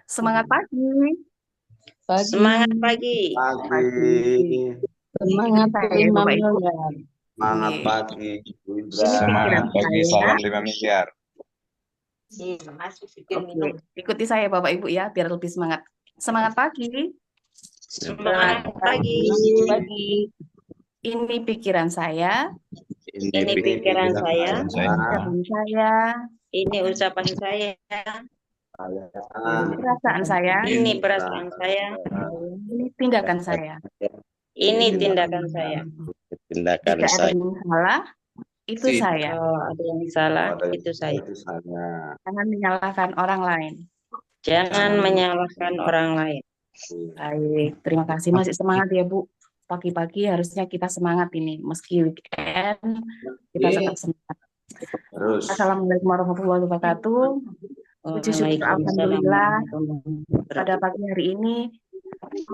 Semangat pagi. Semangat Pagi, pagi. Pagi. Pagi, Ikuti semangat saya ya 5 Bapak Ibu. miliar. semangat Oke. pagi, Bu Ini Indra. pikiran Semangat pagi, saya. salam 5 miliar. Masuk bikin Oke. minum. Ikuti saya Bapak Ibu ya, biar lebih semangat. Semangat pagi. Semangat pagi. Pagi. Ini pikiran saya. Ini Ini pikiran saya. Dan saya Ucapan saya. Ini ucapan saya. Ini perasaan saya. Ini perasaan saya. Ini tindakan saya. Ini tindakan saya. tindakan Jika ada saya. yang salah, itu saya. Kalau ada yang salah, itu saya. Itu saya. Jangan menyalahkan orang lain. Jangan menyalahkan orang lain. Baik, terima kasih. Masih semangat ya Bu. Pagi-pagi harusnya kita semangat ini. Meski weekend, kita tetap semangat. Terus. Assalamualaikum warahmatullahi wabarakatuh. Puji syukur Alhamdulillah pada pagi hari ini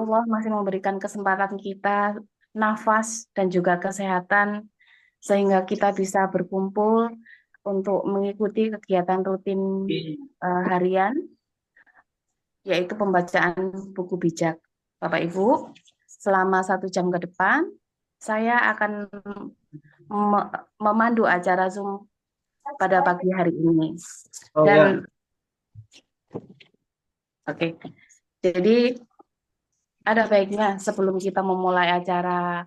Allah masih memberikan kesempatan kita nafas dan juga kesehatan sehingga kita bisa berkumpul untuk mengikuti kegiatan rutin harian yaitu pembacaan buku bijak. Bapak Ibu, selama 1 jam ke depan saya akan memandu acara Zoom pada pagi hari ini. Dan Oke, jadi ada baiknya sebelum kita memulai acara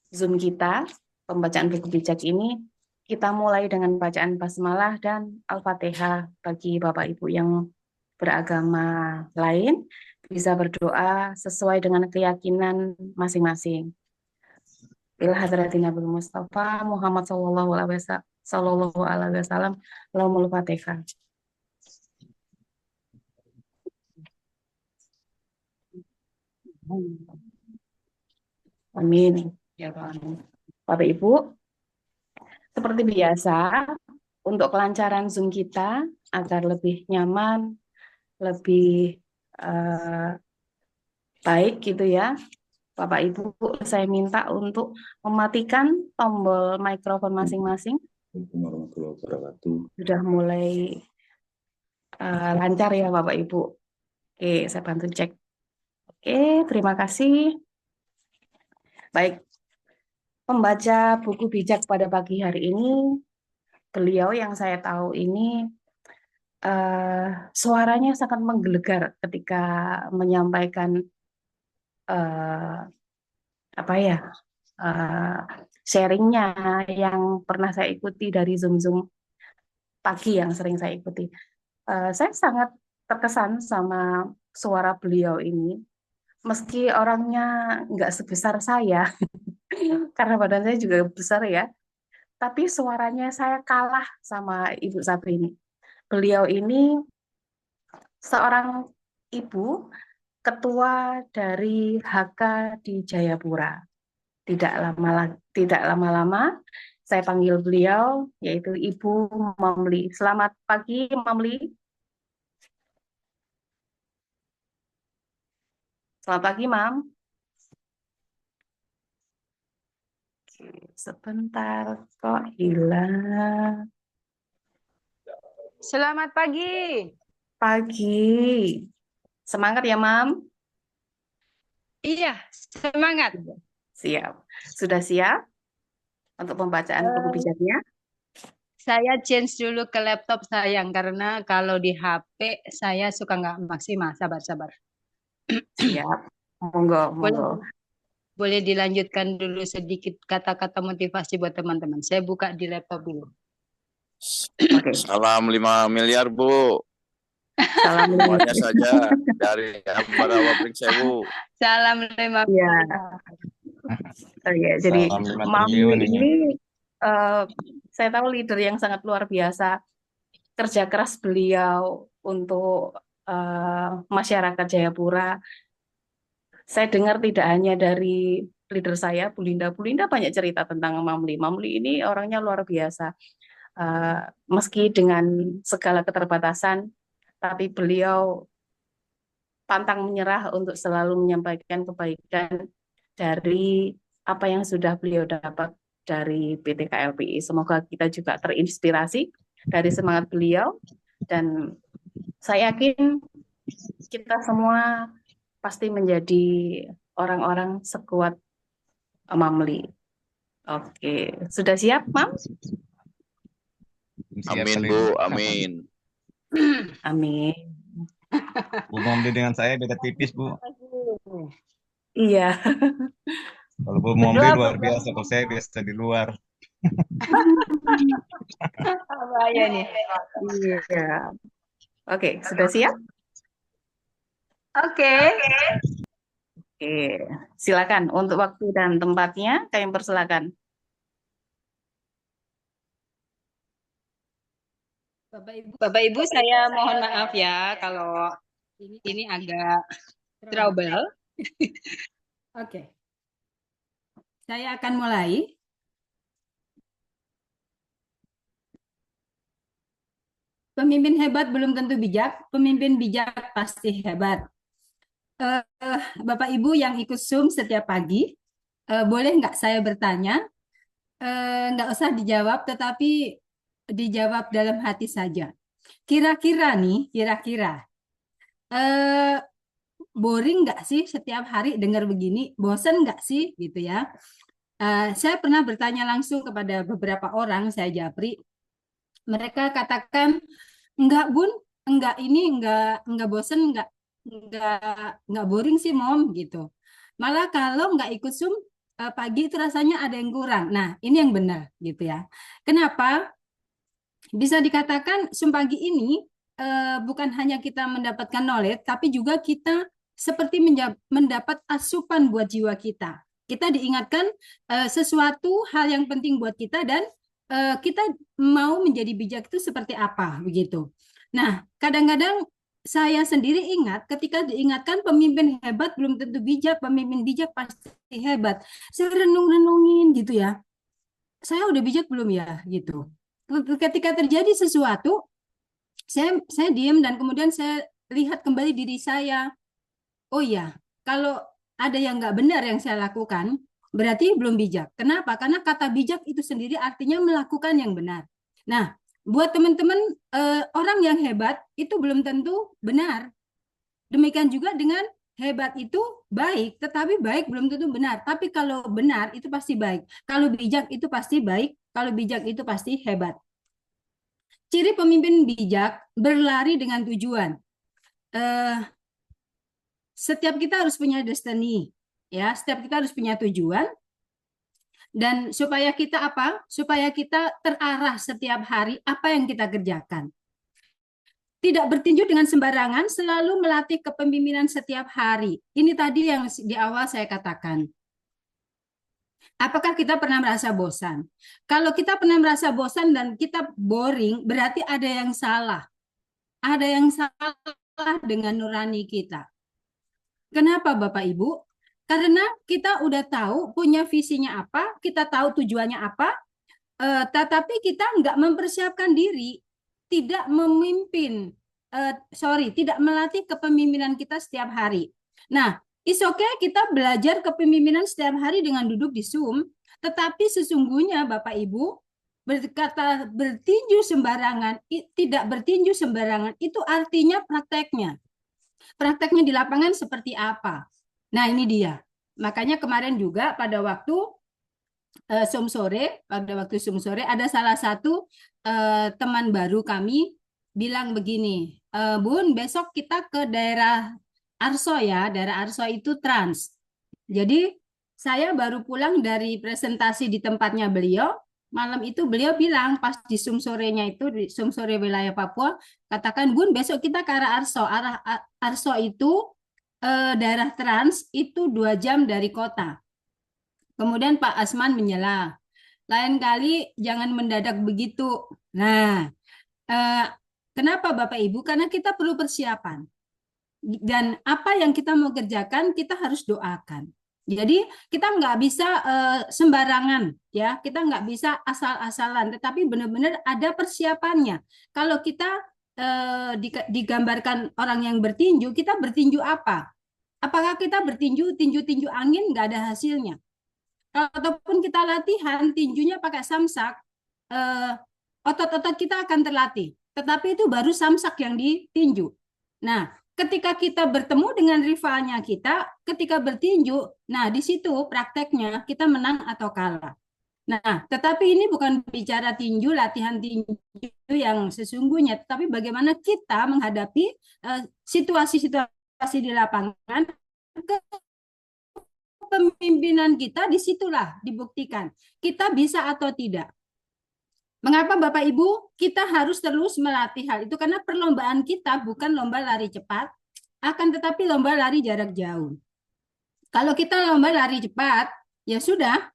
Zoom kita, pembacaan buku bijak ini, kita mulai dengan bacaan basmalah dan Al-Fatihah bagi Bapak Ibu yang beragama lain, bisa berdoa sesuai dengan keyakinan masing-masing. Ila hadratin Nabi Mustafa Muhammad sallallahu alaihi wasallam, Lahumul Fatihah. Amin. Ya Tuhan. Bapak Ibu, seperti biasa, untuk kelancaran Zoom kita agar lebih nyaman, lebih baik gitu ya, Bapak Ibu, saya minta untuk mematikan tombol mikrofon masing-masing. Sudah mulai lancar ya Bapak Ibu. Oke, saya bantu cek. Oke, terima kasih. Baik, pembaca buku bijak pada pagi hari ini, beliau yang saya tahu ini suaranya sangat menggelegar ketika menyampaikan sharingnya yang pernah saya ikuti dari Zoom pagi yang sering saya ikuti. Saya sangat terkesan sama suara beliau ini, meski orangnya nggak sebesar saya, karena badan saya juga besar ya, tapi suaranya saya kalah sama Ibu Sabrini. Beliau ini seorang ibu ketua dari HK di Jayapura. Tidak lama-lama saya panggil beliau, yaitu Ibu Mamli. Selamat pagi, Mamli. Selamat pagi, Mam. Sebentar, kok hilang. Selamat pagi. Pagi. Semangat ya, Mam. Iya, semangat. Siap. Sudah siap untuk pembacaan buku bijaknya? Saya change dulu ke laptop sayang, karena kalau di HP saya suka nggak maksimal. Sabar-sabar. Siap. Monggo. Boleh dilanjutkan dulu sedikit kata-kata motivasi buat teman-teman. Saya buka di laptop dulu. Oke. Salam 5 miliar, Bu. Salam Semuanya saja dari Ambarawa Pringsewu. Salam 5 ya. Oh, ya. Jadi Salam 5 Mam triliun ini saya tahu leader yang sangat luar biasa. Kerja keras beliau untuk masyarakat Jayapura. Saya dengar tidak hanya dari leader saya, Bu Linda. Bu Linda banyak cerita tentang Mamli. Mamli ini orangnya luar biasa. Meski dengan segala keterbatasan, tapi beliau pantang menyerah untuk selalu menyampaikan kebaikan dari apa yang sudah beliau dapat dari PT KLPI. Semoga kita juga terinspirasi dari semangat beliau, dan saya yakin kita semua pasti menjadi orang-orang sekuat Mamli. Oke, sudah siap, Mam? Siap Amin, kali, Bu. Bu. Amin. Amin. Bu Momli dengan saya beda tipis, Bu. Iya. Kalau Bu Momli Berdoa, luar Bu. biasa, kalau saya biasa di luar. Bahaya nih. Iya. Oke, sudah siap? Oke. Oke, silakan untuk waktu dan tempatnya kami persilakan. Bapak Ibu, saya mohon maaf ya kalau ini agak trouble. Oke. Saya akan mulai. Pemimpin hebat belum tentu bijak, pemimpin bijak pasti hebat. Bapak Ibu yang ikut Zoom setiap pagi, boleh nggak saya bertanya? Nggak usah dijawab, tetapi dijawab dalam hati saja. Kira-kira nih, eh, boring nggak sih setiap hari dengar begini? Bosen nggak sih gitu ya? Saya pernah bertanya langsung kepada beberapa orang, saya japri. Mereka katakan, enggak Bun, enggak ini, enggak bosen, enggak boring sih Mom gitu. Malah kalau enggak ikut Zoom pagi itu rasanya ada yang kurang. Nah, ini yang benar gitu ya. Kenapa? Bisa dikatakan Zoom pagi ini bukan hanya kita mendapatkan knowledge, tapi juga kita seperti mendapat asupan buat jiwa kita. Kita diingatkan sesuatu hal yang penting buat kita dan kita mau menjadi bijak itu seperti apa begitu. Nah, kadang-kadang saya sendiri ingat ketika diingatkan pemimpin hebat belum tentu bijak, pemimpin bijak pasti hebat. Saya renung-renungin gitu ya. Saya udah bijak belum ya gitu. Ketika terjadi sesuatu, saya diam dan kemudian saya lihat kembali diri saya. Oh iya, kalau ada yang nggak benar yang saya lakukan, berarti belum bijak. Kenapa? Karena kata bijak itu sendiri artinya melakukan yang benar. Nah, buat teman-teman orang yang hebat itu belum tentu benar. Demikian juga dengan hebat itu baik, tetapi baik belum tentu benar. Tapi kalau benar itu pasti baik. Kalau bijak itu pasti baik, kalau bijak itu pasti hebat. Ciri pemimpin bijak berlari dengan tujuan. Setiap kita harus punya destiny, ya. Setiap kita harus punya tujuan. Dan supaya kita apa? Supaya kita terarah setiap hari apa yang kita kerjakan. Tidak bertinju dengan sembarangan, selalu melatih kepemimpinan setiap hari. Ini tadi yang di awal saya katakan. Apakah kita pernah merasa bosan? Kalau kita pernah merasa bosan dan kita boring, berarti ada yang salah. Ada yang salah dengan nurani kita. Kenapa Bapak Ibu? Karena kita udah tahu punya visinya apa, kita tahu tujuannya apa, tetapi kita nggak mempersiapkan diri, tidak memimpin, tidak melatih kepemimpinan kita setiap hari. Nah, it's okay kita belajar kepemimpinan setiap hari dengan duduk di Zoom, tetapi sesungguhnya Bapak Ibu, berkata bertinju sembarangan, tidak bertinju sembarangan, itu artinya prakteknya. Prakteknya di lapangan seperti apa? Nah, ini dia. Makanya kemarin juga pada waktu Zoom sore, ada salah satu teman baru kami bilang begini, Bun, besok kita ke daerah Arso ya, daerah Arso itu Trans. Jadi saya baru pulang dari presentasi di tempatnya beliau, malam itu beliau bilang pas di Zoom sorenya itu, di Zoom sore wilayah Papua, katakan Bun, besok kita ke arah Arso. Arah Arso itu daerah Trans itu 2 jam dari kota. Kemudian Pak Asman menyela, lain kali jangan mendadak begitu. Nah, kenapa Bapak Ibu? Karena kita perlu persiapan. Dan apa yang kita mau kerjakan, kita harus doakan. Jadi kita nggak bisa sembarangan, ya. Kita nggak bisa asal-asalan, tetapi benar-benar ada persiapannya. Kalau kita digambarkan orang yang bertinju, kita bertinju apa? Apakah kita bertinju tinju-tinju angin nggak ada hasilnya? Ataupun kita latihan tinjunya pakai samsak, otot-otot kita akan terlatih. Tetapi itu baru samsak yang ditinju. Nah, ketika kita bertemu dengan rivalnya kita, ketika bertinju, nah di situ prakteknya kita menang atau kalah. Nah, tetapi ini bukan bicara tinju, latihan tinju yang sesungguhnya, tetapi bagaimana kita menghadapi situasi-situasi di lapangan, kepemimpinan kita disitulah dibuktikan kita bisa atau tidak. Mengapa Bapak Ibu kita harus terus melatih hal itu? Karena perlombaan kita bukan lomba lari cepat, akan tetapi lomba lari jarak jauh. Kalau kita lomba lari cepat, ya sudah,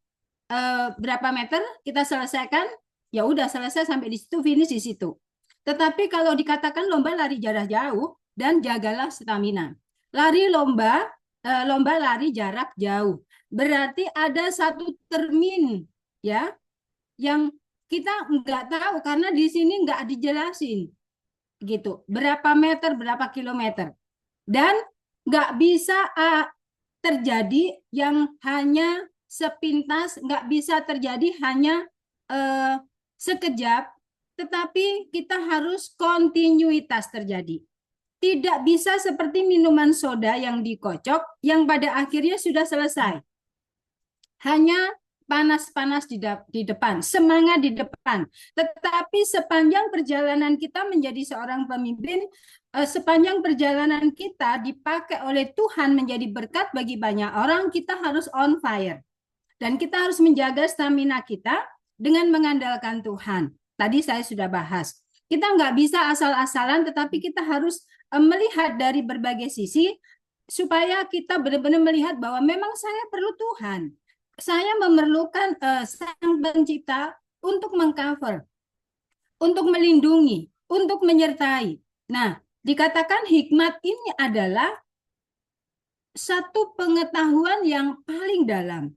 berapa meter kita selesaikan, ya udah selesai sampai di situ, finish di situ. Tetapi kalau dikatakan lomba lari jarak jauh, dan jagalah stamina. Lomba lari jarak jauh, berarti ada satu termin ya yang kita nggak tahu karena di sini nggak dijelasin gitu, berapa meter, berapa kilometer, dan nggak bisa terjadi yang hanya sepintas, nggak bisa terjadi hanya sekejap, tetapi kita harus kontinuitas terjadi. Tidak bisa seperti minuman soda yang dikocok, yang pada akhirnya sudah selesai. Hanya panas-panas di depan, semangat di depan. Tetapi sepanjang perjalanan kita menjadi seorang pemimpin, sepanjang perjalanan kita dipakai oleh Tuhan menjadi berkat bagi banyak orang, kita harus on fire. Dan kita harus menjaga stamina kita dengan mengandalkan Tuhan. Tadi saya sudah bahas. Kita nggak bisa asal-asalan, tetapi kita harus melihat dari berbagai sisi supaya kita benar-benar melihat bahwa memang saya perlu Tuhan. Saya memerlukan Sang Pencipta untuk mengcover, untuk melindungi, untuk menyertai. Nah, dikatakan hikmat ini adalah satu pengetahuan yang paling dalam.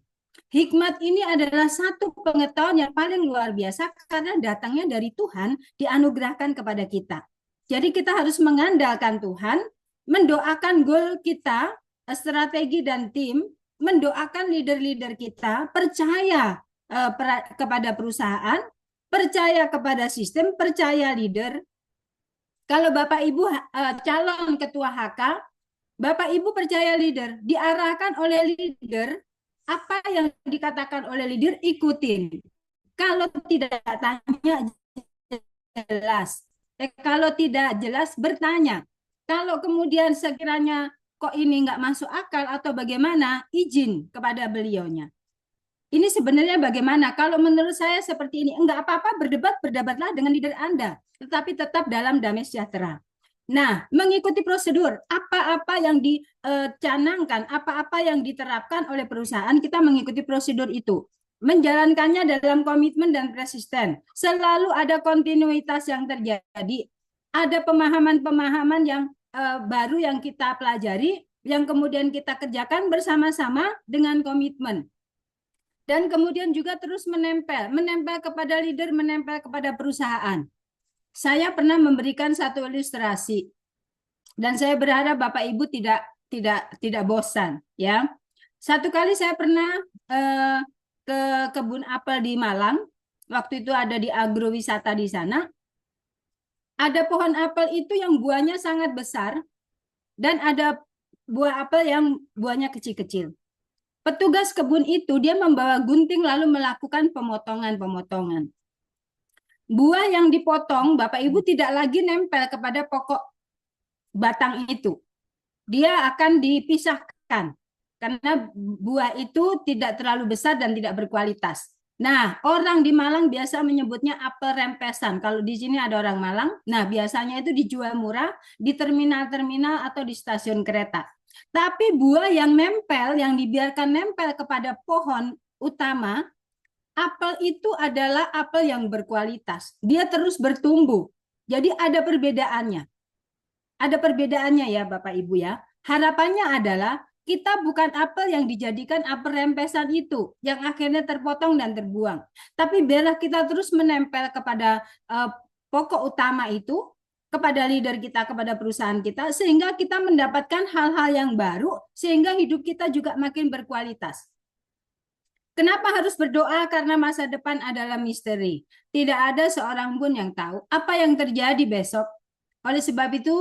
Hikmat ini adalah satu pengetahuan yang paling luar biasa karena datangnya dari Tuhan, dianugerahkan kepada kita. Jadi kita harus mengandalkan Tuhan, mendoakan goal kita, strategi dan tim, mendoakan leader-leader kita, percaya kepada perusahaan, percaya kepada sistem, percaya leader. Kalau Bapak Ibu calon ketua HK, Bapak Ibu percaya leader, diarahkan oleh leader, apa yang dikatakan oleh leader ikutin. Kalau tidak tanya jelas. Kalau tidak jelas bertanya. Kalau kemudian sekiranya kok ini nggak masuk akal atau bagaimana, izin kepada beliaunya. Ini sebenarnya bagaimana? Kalau menurut saya seperti ini, enggak apa-apa berdebatlah dengan leader Anda, tetapi tetap dalam damai sejahtera. Nah, mengikuti prosedur, apa-apa yang dicanangkan, apa-apa yang diterapkan oleh perusahaan, kita mengikuti prosedur itu. Menjalankannya dalam komitmen dan persisten. Selalu ada kontinuitas yang terjadi. Ada pemahaman-pemahaman yang baru yang kita pelajari, yang kemudian kita kerjakan bersama-sama dengan komitmen. Dan kemudian juga terus menempel kepada leader, menempel kepada perusahaan. Saya pernah memberikan satu ilustrasi dan saya berharap Bapak Ibu tidak bosan ya. Satu kali saya pernah ke kebun apel di Malang, waktu itu ada di agrowisata di sana. Ada pohon apel itu yang buahnya sangat besar dan ada buah apel yang buahnya kecil-kecil. Petugas kebun itu dia membawa gunting lalu melakukan pemotongan. Buah yang dipotong, Bapak Ibu tidak lagi nempel kepada pokok batang itu. Dia akan dipisahkan karena buah itu tidak terlalu besar dan tidak berkualitas. Nah, orang di Malang biasa menyebutnya apel rempesan. Kalau di sini ada orang Malang, nah biasanya itu dijual murah di terminal-terminal atau di stasiun kereta. Tapi buah yang nempel, yang dibiarkan nempel kepada pohon utama, apel itu adalah apel yang berkualitas. Dia terus bertumbuh. Jadi ada perbedaannya. Ada perbedaannya ya Bapak Ibu ya. Harapannya adalah kita bukan apel yang dijadikan apel rempesan itu, yang akhirnya terpotong dan terbuang. Tapi biarlah kita terus menempel kepada pokok utama itu, kepada leader kita, kepada perusahaan kita, sehingga kita mendapatkan hal-hal yang baru, sehingga hidup kita juga makin berkualitas. Kenapa harus berdoa? Karena masa depan adalah misteri. Tidak ada seorang pun yang tahu apa yang terjadi besok. Oleh sebab itu,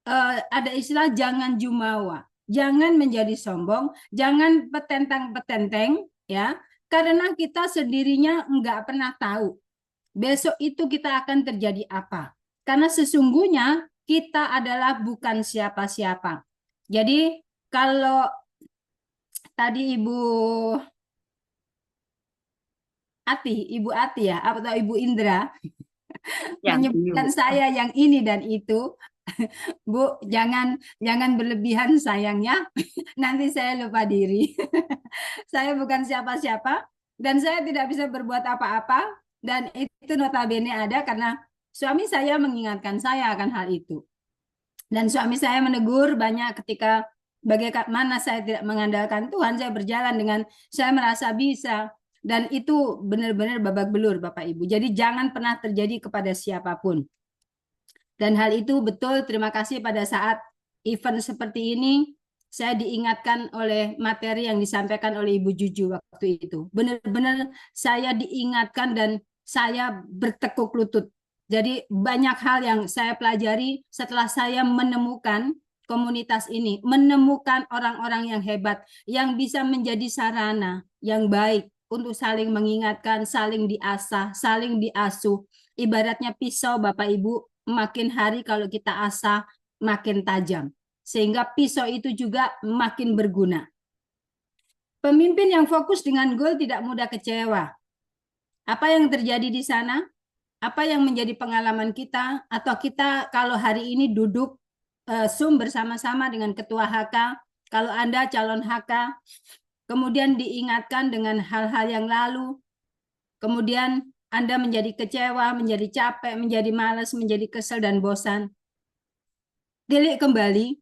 ada istilah jangan jumawa, jangan menjadi sombong, jangan petentang-petenteng, ya, karena kita sendirinya nggak pernah tahu besok itu kita akan terjadi apa. Karena sesungguhnya kita adalah bukan siapa-siapa. Jadi kalau tadi Ibu Ati ya, atau Ibu Indra menyebutkan saya yang ini dan itu, Bu, jangan berlebihan sayangnya, nanti saya lupa diri. Saya bukan siapa-siapa dan saya tidak bisa berbuat apa-apa, dan itu notabene ada karena suami saya mengingatkan saya akan hal itu. Dan suami saya menegur banyak ketika bagaimana saya tidak mengandalkan Tuhan, saya berjalan dengan saya merasa bisa, dan itu benar-benar babak belur Bapak Ibu. Jadi jangan pernah terjadi kepada siapapun. Dan hal itu betul, terima kasih pada saat event seperti ini, saya diingatkan oleh materi yang disampaikan oleh Ibu Juju waktu itu. Benar-benar saya diingatkan dan saya bertekuk lutut. Jadi banyak hal yang saya pelajari setelah saya menemukan komunitas ini, menemukan orang-orang yang hebat, yang bisa menjadi sarana yang baik untuk saling mengingatkan, saling diasah, saling diasuh. Ibaratnya pisau Bapak Ibu, makin hari kalau kita asah, makin tajam. Sehingga pisau itu juga makin berguna. Pemimpin yang fokus dengan goal tidak mudah kecewa. Apa yang terjadi di sana? Apa yang menjadi pengalaman kita? Atau kita kalau hari ini duduk Zoom bersama-sama dengan Ketua HK, kalau Anda calon HK, kemudian diingatkan dengan hal-hal yang lalu, kemudian Anda menjadi kecewa, menjadi capek, menjadi malas, menjadi kesel dan bosan. Tilik kembali,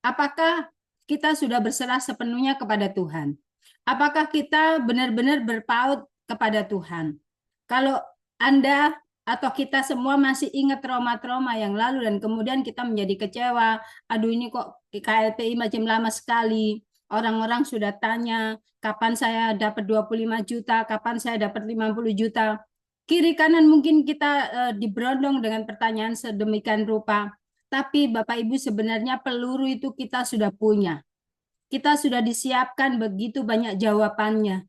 apakah kita sudah berserah sepenuhnya kepada Tuhan? Apakah kita benar-benar berpaut kepada Tuhan? Kalau Anda atau kita semua masih ingat trauma-trauma yang lalu dan kemudian kita menjadi kecewa, aduh ini kok KLPI macam lama sekali, orang-orang sudah tanya, kapan saya dapat 25 juta, kapan saya dapat 50 juta. Kiri kanan mungkin kita diberondong dengan pertanyaan sedemikian rupa. Tapi Bapak Ibu sebenarnya peluru itu kita sudah punya. Kita sudah disiapkan begitu banyak jawabannya.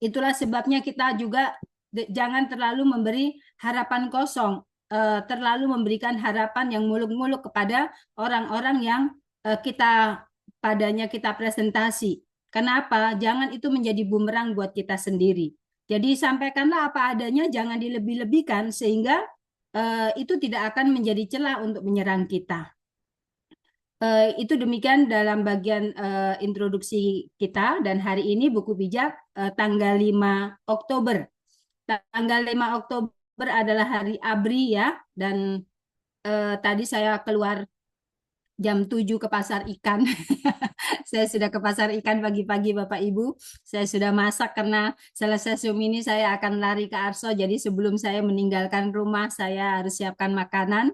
Itulah sebabnya kita juga jangan terlalu memberi harapan kosong, terlalu memberikan harapan yang muluk-muluk kepada orang-orang yang padanya kita presentasi. Kenapa? Jangan itu menjadi bumerang buat kita sendiri. Jadi sampaikanlah apa adanya, jangan dilebih-lebihkan sehingga itu tidak akan menjadi celah untuk menyerang kita. Itu demikian dalam bagian introduksi kita, dan hari ini buku bijak tanggal 5 Oktober. Tanggal 5 Oktober adalah hari ABRI ya, dan tadi saya keluar jam 7 ke pasar ikan. Saya sudah ke pasar ikan pagi-pagi Bapak Ibu. Saya sudah masak karena selesai Zoom ini saya akan lari ke Arso. Jadi sebelum saya meninggalkan rumah saya harus siapkan makanan.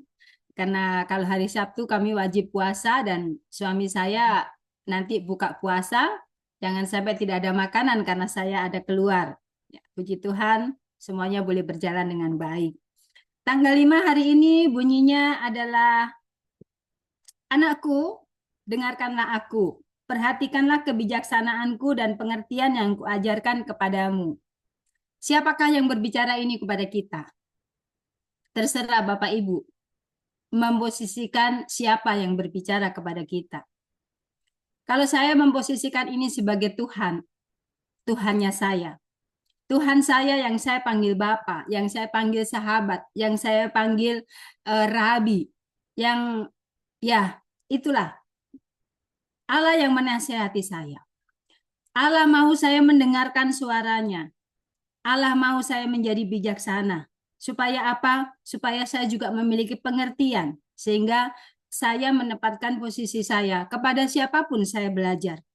Karena kalau hari Sabtu kami wajib puasa dan suami saya nanti buka puasa. Jangan sampai tidak ada makanan karena saya ada keluar. Ya, puji Tuhan semuanya boleh berjalan dengan baik. Tanggal 5 hari ini bunyinya adalah, anakku, dengarkanlah aku. Perhatikanlah kebijaksanaanku dan pengertian yang kuajarkan kepadamu. Siapakah yang berbicara ini kepada kita? Terserah Bapak Ibu memposisikan siapa yang berbicara kepada kita. Kalau saya memposisikan ini sebagai Tuhan, Tuhannya saya. Tuhan saya yang saya panggil Bapak, yang saya panggil sahabat, yang saya panggil Rabi, yang ya itulah Allah yang menasihati saya. Allah mau saya mendengarkan suaranya. Allah mau saya menjadi bijaksana. Supaya apa? Supaya saya juga memiliki pengertian. Sehingga saya menempatkan posisi saya. Kepada siapapun saya belajar.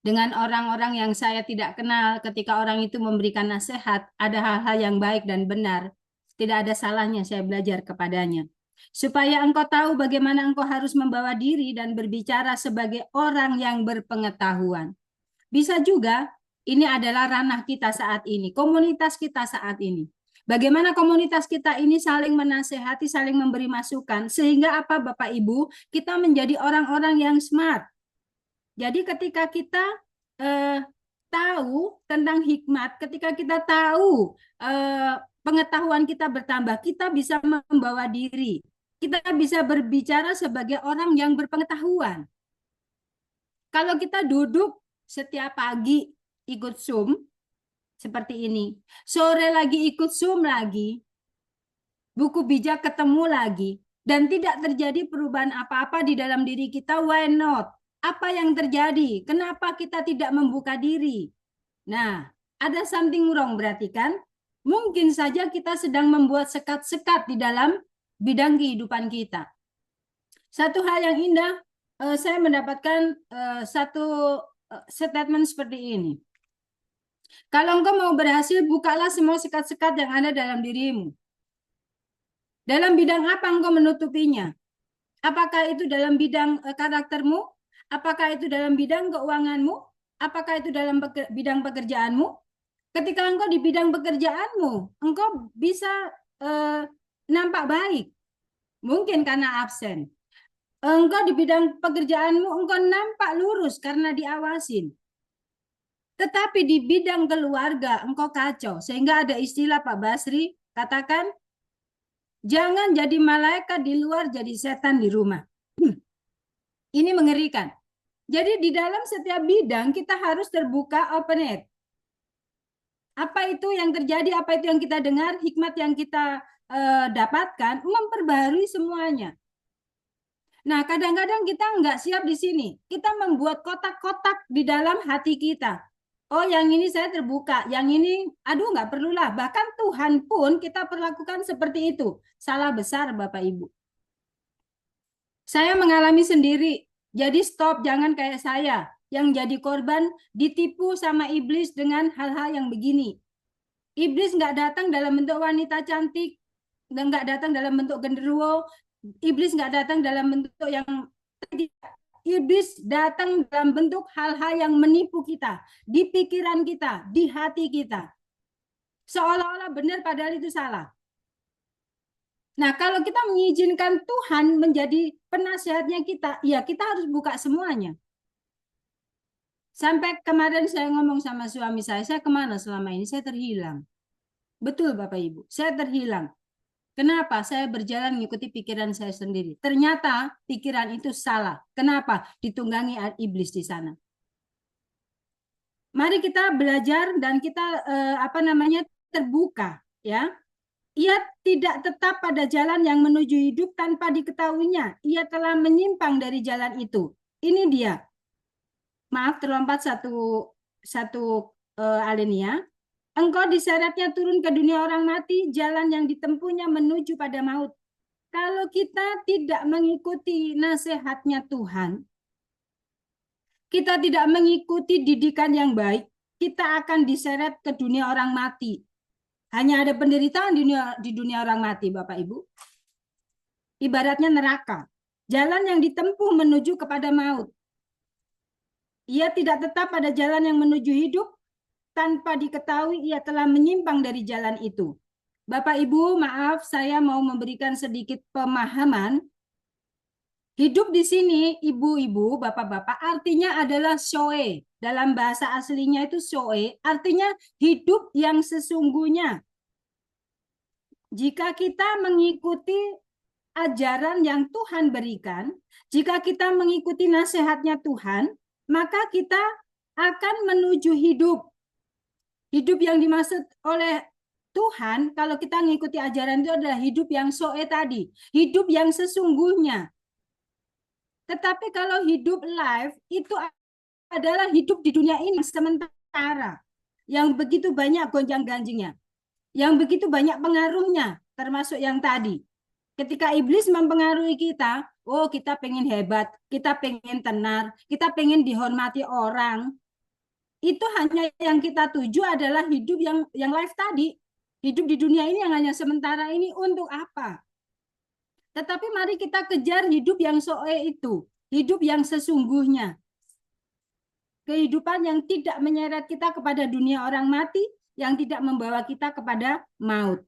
Dengan orang-orang yang saya tidak kenal, ketika orang itu memberikan nasihat, ada hal-hal yang baik dan benar. Tidak ada salahnya saya belajar kepadanya. Supaya engkau tahu bagaimana engkau harus membawa diri dan berbicara sebagai orang yang berpengetahuan. Bisa juga ini adalah ranah kita saat ini, komunitas kita saat ini. Bagaimana komunitas kita ini saling menasehati, saling memberi masukan, sehingga apa Bapak Ibu, kita menjadi orang-orang yang smart. Jadi ketika kita tahu tentang hikmat, ketika kita tahu pengetahuan kita bertambah, kita bisa membawa diri. Kita bisa berbicara sebagai orang yang berpengetahuan. Kalau kita duduk setiap pagi ikut Zoom, seperti ini. Sore lagi ikut Zoom lagi. Buku bijak ketemu lagi. Dan tidak terjadi perubahan apa-apa di dalam diri kita. Why not? Apa yang terjadi? Kenapa kita tidak membuka diri? Nah, ada something wrong berarti kan? Mungkin saja kita sedang membuat sekat-sekat di dalam bidang kehidupan kita. Satu hal yang indah, saya mendapatkan satu statement seperti ini. Kalau engkau mau berhasil, bukalah semua sekat-sekat yang ada dalam dirimu. Dalam bidang apa engkau menutupinya? Apakah itu dalam bidang karaktermu? Apakah itu dalam bidang keuanganmu? Apakah itu dalam bidang pekerjaanmu? Ketika engkau di bidang pekerjaanmu, engkau bisa nampak baik. Mungkin karena absen. Engkau di bidang pekerjaanmu, engkau nampak lurus karena diawasin. Tetapi di bidang keluarga engkau kacau. Sehingga ada istilah Pak Basri, katakan, jangan jadi malaikat di luar, jadi setan di rumah. Ini mengerikan. Jadi di dalam setiap bidang kita harus terbuka, open it. Apa itu yang terjadi, apa itu yang kita dengar, hikmat yang kita dapatkan, memperbaharui semuanya. Nah, kadang-kadang kita nggak siap di sini. Kita membuat kotak-kotak di dalam hati kita. Oh, yang ini saya terbuka, yang ini, aduh nggak perlulah. Bahkan Tuhan pun kita perlakukan seperti itu. Salah besar Bapak Ibu. Saya mengalami sendiri. Jadi stop, jangan kayak saya. Yang jadi korban ditipu sama iblis dengan hal-hal yang begini. Iblis nggak datang dalam bentuk wanita cantik, dan nggak datang dalam bentuk genderuwo. Iblis nggak datang dalam bentuk yang iblis datang dalam bentuk hal-hal yang menipu kita, di pikiran kita, di hati kita. Seolah-olah benar padahal itu salah. Nah, kalau kita mengizinkan Tuhan menjadi penasehatnya kita, ya kita harus buka semuanya. Sampai kemarin saya ngomong sama suami saya kemana selama ini? Saya terhilang. Betul Bapak Ibu, saya terhilang. Kenapa? Saya berjalan mengikuti pikiran saya sendiri. Ternyata pikiran itu salah. Kenapa? Ditunggangi iblis di sana. Mari kita belajar dan kita terbuka, ya. Ia tidak tetap pada jalan yang menuju hidup tanpa diketahuinya. Ia telah menyimpang dari jalan itu. Ini dia. Maaf, terlompat satu alinea. Engkau diseretnya turun ke dunia orang mati, jalan yang ditempuhnya menuju pada maut. Kalau kita tidak mengikuti nasihatnya Tuhan, kita tidak mengikuti didikan yang baik, kita akan diseret ke dunia orang mati. Hanya ada penderitaan di dunia orang mati, Bapak Ibu. Ibaratnya neraka. Jalan yang ditempuh menuju kepada maut. Ia tidak tetap pada jalan yang menuju hidup, tanpa diketahui ia telah menyimpang dari jalan itu. Bapak Ibu, maaf saya mau memberikan sedikit pemahaman. Hidup di sini, ibu-ibu, bapak-bapak, artinya adalah shoe. Dalam bahasa aslinya itu shoe, artinya hidup yang sesungguhnya. Jika kita mengikuti ajaran yang Tuhan berikan, jika kita mengikuti nasihatnya Tuhan, maka kita akan menuju hidup. Hidup yang dimaksud oleh Tuhan, kalau kita mengikuti ajaran itu adalah hidup yang soe tadi. Hidup yang sesungguhnya. Tetapi kalau hidup life, itu adalah hidup di dunia ini sementara. Yang begitu banyak gonjang-ganjingnya. Yang begitu banyak pengaruhnya, termasuk yang tadi. Ketika iblis mempengaruhi kita, oh kita pengen hebat, kita pengen tenar, kita pengen dihormati orang. Itu hanya yang kita tuju adalah hidup yang life tadi. Hidup di dunia ini yang hanya sementara ini untuk apa? Tetapi mari kita kejar hidup yang soe itu. Hidup yang sesungguhnya. Kehidupan yang tidak menyeret kita kepada dunia orang mati, yang tidak membawa kita kepada maut.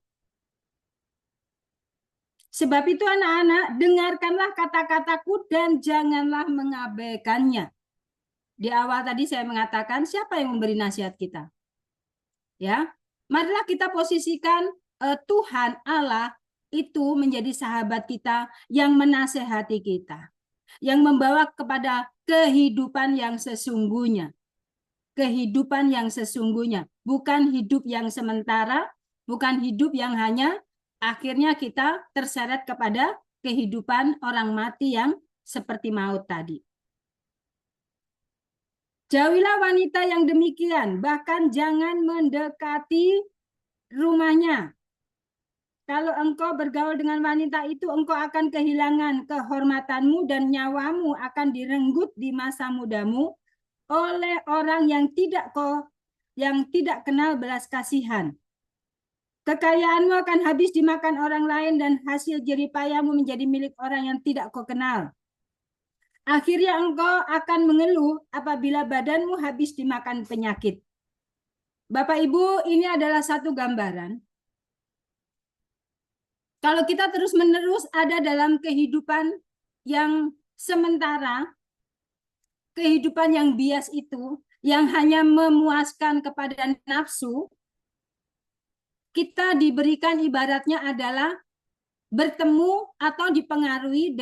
Sebab itu anak-anak, dengarkanlah kata-kataku dan janganlah mengabaikannya. Di awal tadi saya mengatakan siapa yang memberi nasihat kita? Ya, marilah kita posisikan Tuhan Allah itu menjadi sahabat kita yang menasehati kita, yang membawa kepada kehidupan yang sesungguhnya. Kehidupan yang sesungguhnya, bukan hidup yang sementara, bukan hidup yang hanya akhirnya kita terseret kepada kehidupan orang mati yang seperti maut tadi. Jauhilah wanita yang demikian, bahkan jangan mendekati rumahnya. Kalau engkau bergaul dengan wanita itu, engkau akan kehilangan kehormatanmu dan nyawamu akan direnggut di masa mudamu oleh orang yang tidak kenal belas kasihan. Kekayaanmu akan habis dimakan orang lain dan hasil jeripayamu menjadi milik orang yang tidak kau kenal. Akhirnya engkau akan mengeluh apabila badanmu habis dimakan penyakit. Bapak Ibu, ini adalah satu gambaran. Kalau kita terus-menerus ada dalam kehidupan yang sementara, kehidupan yang bias itu, yang hanya memuaskan kepada nafsu, kita diberikan ibaratnya adalah bertemu atau dipengaruhi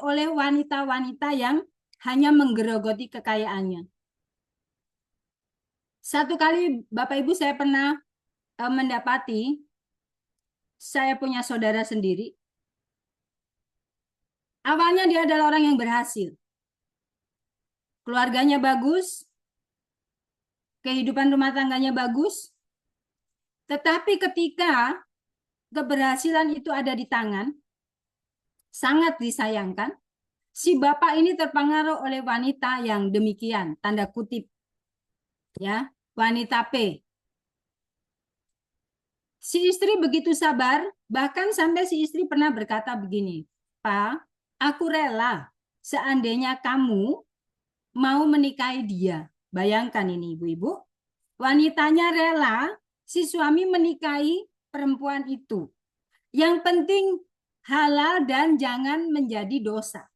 oleh wanita-wanita yang hanya menggerogoti kekayaannya. Satu kali Bapak Ibu saya pernah mendapati, saya punya saudara sendiri. Awalnya dia adalah orang yang berhasil. Keluarganya bagus, kehidupan rumah tangganya bagus, tetapi ketika keberhasilan itu ada di tangan, sangat disayangkan, si bapak ini terpengaruh oleh wanita yang demikian, tanda kutip, ya, wanita P. Si istri begitu sabar, bahkan sampai si istri pernah berkata begini, Pak, aku rela seandainya kamu mau menikahi dia. Bayangkan ini ibu-ibu, wanitanya rela si suami menikahi perempuan itu. Yang penting halal dan jangan menjadi dosa.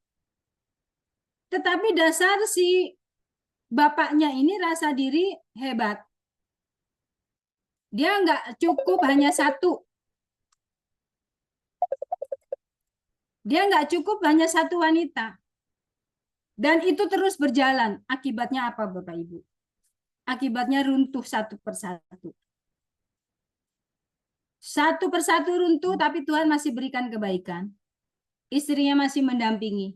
Tetapi dasar si bapaknya ini rasa diri hebat. Dia nggak cukup hanya satu. Dia nggak cukup hanya satu wanita. Dan itu terus berjalan. Akibatnya apa Bapak Ibu? Akibatnya runtuh satu persatu. Satu persatu runtuh, tapi Tuhan masih berikan kebaikan. Istrinya masih mendampingi.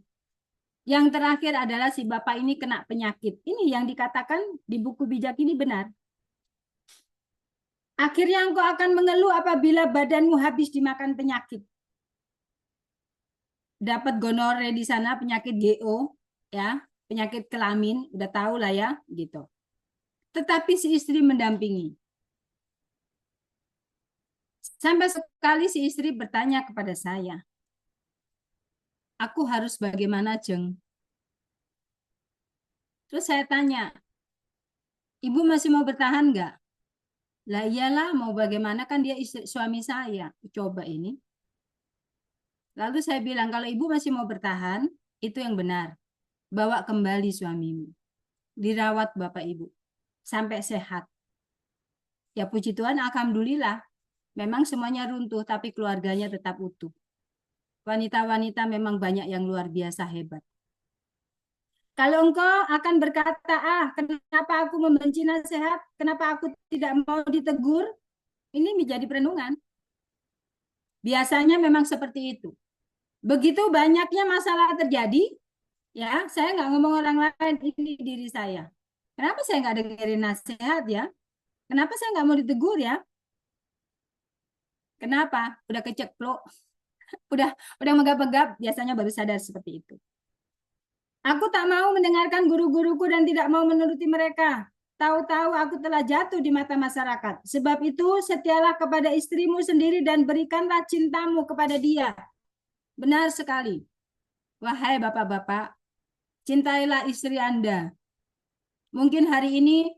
Yang terakhir adalah si bapak ini kena penyakit. Ini yang dikatakan di buku bijak ini benar. Akhirnya engkau akan mengeluh apabila badanmu habis dimakan penyakit. Dapat gonore di sana, penyakit GO, ya, penyakit kelamin, udah tahu lah ya, gitu. Tetapi si istri mendampingi. Sampai sekali si istri bertanya kepada saya, aku harus bagaimana, Jeng? Terus saya tanya, ibu masih mau bertahan nggak? Lah iyalah, mau bagaimana, kan dia suami saya. Coba ini. Lalu saya bilang, kalau ibu masih mau bertahan, itu yang benar. Bawa kembali suamimu. Dirawat Bapak Ibu. Sampai sehat. Ya puji Tuhan, alhamdulillah. Memang semuanya runtuh, tapi keluarganya tetap utuh. Wanita-wanita memang banyak yang luar biasa hebat. Kalau engkau akan berkata, kenapa aku membenci nasihat? Kenapa aku tidak mau ditegur? Ini menjadi perenungan. Biasanya memang seperti itu. Begitu banyaknya masalah terjadi, ya, saya nggak ngomong orang lain, ini diri saya. Kenapa saya nggak dengerin nasihat ya? Kenapa saya nggak mau ditegur ya? Kenapa? Udah keceplok, udah megap-megap, biasanya baru sadar seperti itu. Aku tak mau mendengarkan guru-guruku dan tidak mau menuruti mereka. Tahu-tahu aku telah jatuh di mata masyarakat. Sebab itu setialah kepada istrimu sendiri dan berikanlah cintamu kepada dia. Benar sekali. Wahai bapak-bapak, cintailah istri Anda. Mungkin hari ini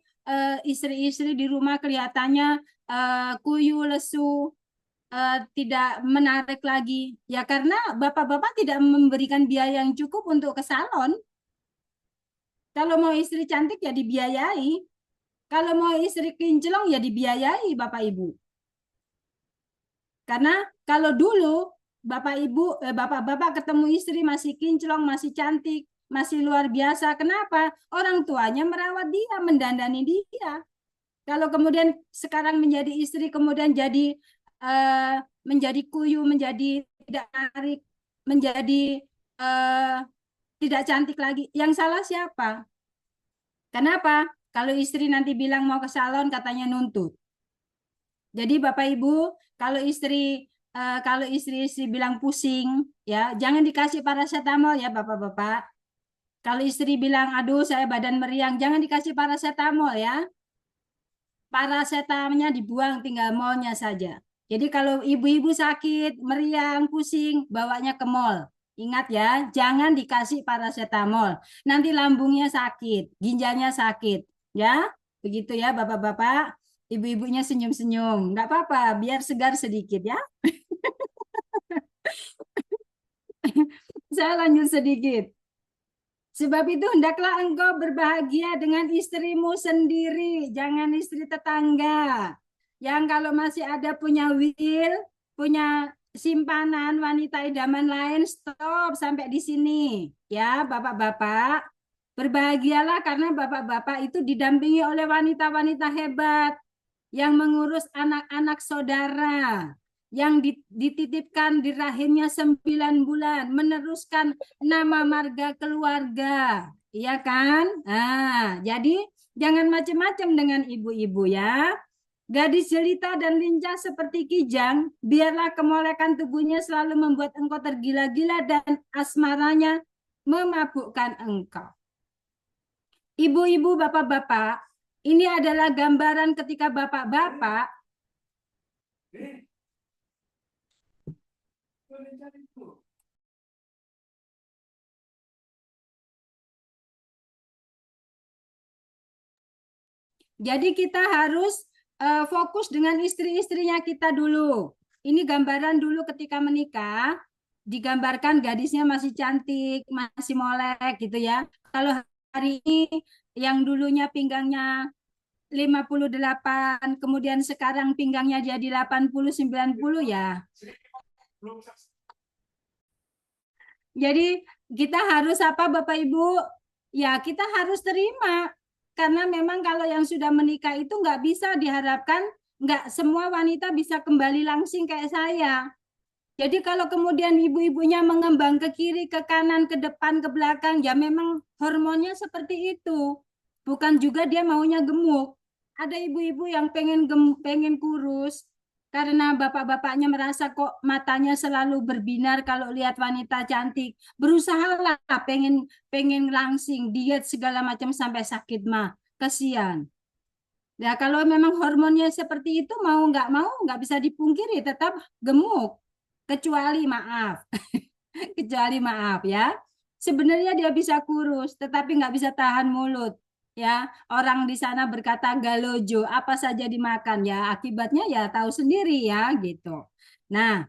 istri-istri di rumah kelihatannya kuyu, lesu, tidak menarik lagi? Ya karena bapak-bapak tidak memberikan biaya yang cukup untuk ke salon. Kalau mau istri cantik ya dibiayai. Kalau mau istri kinclong ya dibiayai Bapak Ibu. Karena kalau dulu Bapak Ibu, bapak-bapak ketemu istri masih kinclong, masih cantik, masih luar biasa. Kenapa? Orang tuanya merawat dia, mendandani dia. Kalau kemudian sekarang menjadi istri, kemudian jadi menjadi kuyu, menjadi tidak menarik, menjadi tidak cantik lagi. Yang salah siapa? Kenapa? Kalau istri nanti bilang mau ke salon, katanya nuntut. Jadi Bapak Ibu, kalau istri bilang pusing, ya jangan dikasih paracetamol ya Bapak-bapak. Kalau istri bilang, aduh saya badan meriang, jangan dikasih paracetamol ya. Paracetamolnya dibuang, tinggal molnya saja. Jadi kalau ibu-ibu sakit, meriang, pusing, bawanya ke mall. Ingat ya, jangan dikasih paracetamol. Nanti lambungnya sakit, ginjalnya sakit. Ya, begitu ya Bapak-bapak. Ibu-ibunya senyum-senyum. Nggak apa-apa, biar segar sedikit ya. Saya lanjut sedikit. Sebab itu hendaklah engkau berbahagia dengan istrimu sendiri, jangan istri tetangga. Yang kalau masih ada punya will, punya simpanan wanita idaman lain, stop sampai di sini. Ya, Bapak-bapak, berbahagialah karena Bapak-bapak itu didampingi oleh wanita-wanita hebat yang mengurus anak-anak saudara, yang dititipkan di rahimnya 9 bulan, meneruskan nama marga keluarga. Iya kan? Nah, jadi jangan macam-macam dengan ibu-ibu ya. Gadis jelita dan lincah seperti kijang, biarlah kemolekan tubuhnya selalu membuat engkau tergila-gila dan asmaranya memabukkan engkau. Ibu-ibu, bapak-bapak, ini adalah gambaran ketika bapak-bapak jadi kita harus fokus dengan istri-istrinya kita dulu. Ini gambaran dulu ketika menikah, digambarkan gadisnya masih cantik, masih molek gitu ya. Kalau hari ini yang dulunya pinggangnya 58, kemudian sekarang pinggangnya jadi 80, 90 ya. Jadi kita harus apa Bapak Ibu? Ya kita harus terima. Karena memang kalau yang sudah menikah itu nggak bisa diharapkan, nggak semua wanita bisa kembali langsing kayak saya. Jadi kalau kemudian ibu-ibunya mengembang ke kiri, ke kanan, ke depan, ke belakang, ya memang hormonnya seperti itu. Bukan juga dia maunya gemuk. Ada ibu-ibu yang pengen kurus, karena bapak-bapaknya merasa kok matanya selalu berbinar kalau lihat wanita cantik. Berusahalah pengen langsing, diet segala macam sampai sakit mah. Kasihan. Ya kalau memang hormonnya seperti itu mau nggak bisa dipungkiri tetap gemuk. Kecuali maaf. Kecuali maaf ya. Sebenarnya dia bisa kurus tetapi nggak bisa tahan mulut. Ya, orang di sana berkata galojo, apa saja dimakan ya, akibatnya ya tahu sendiri ya gitu. Nah,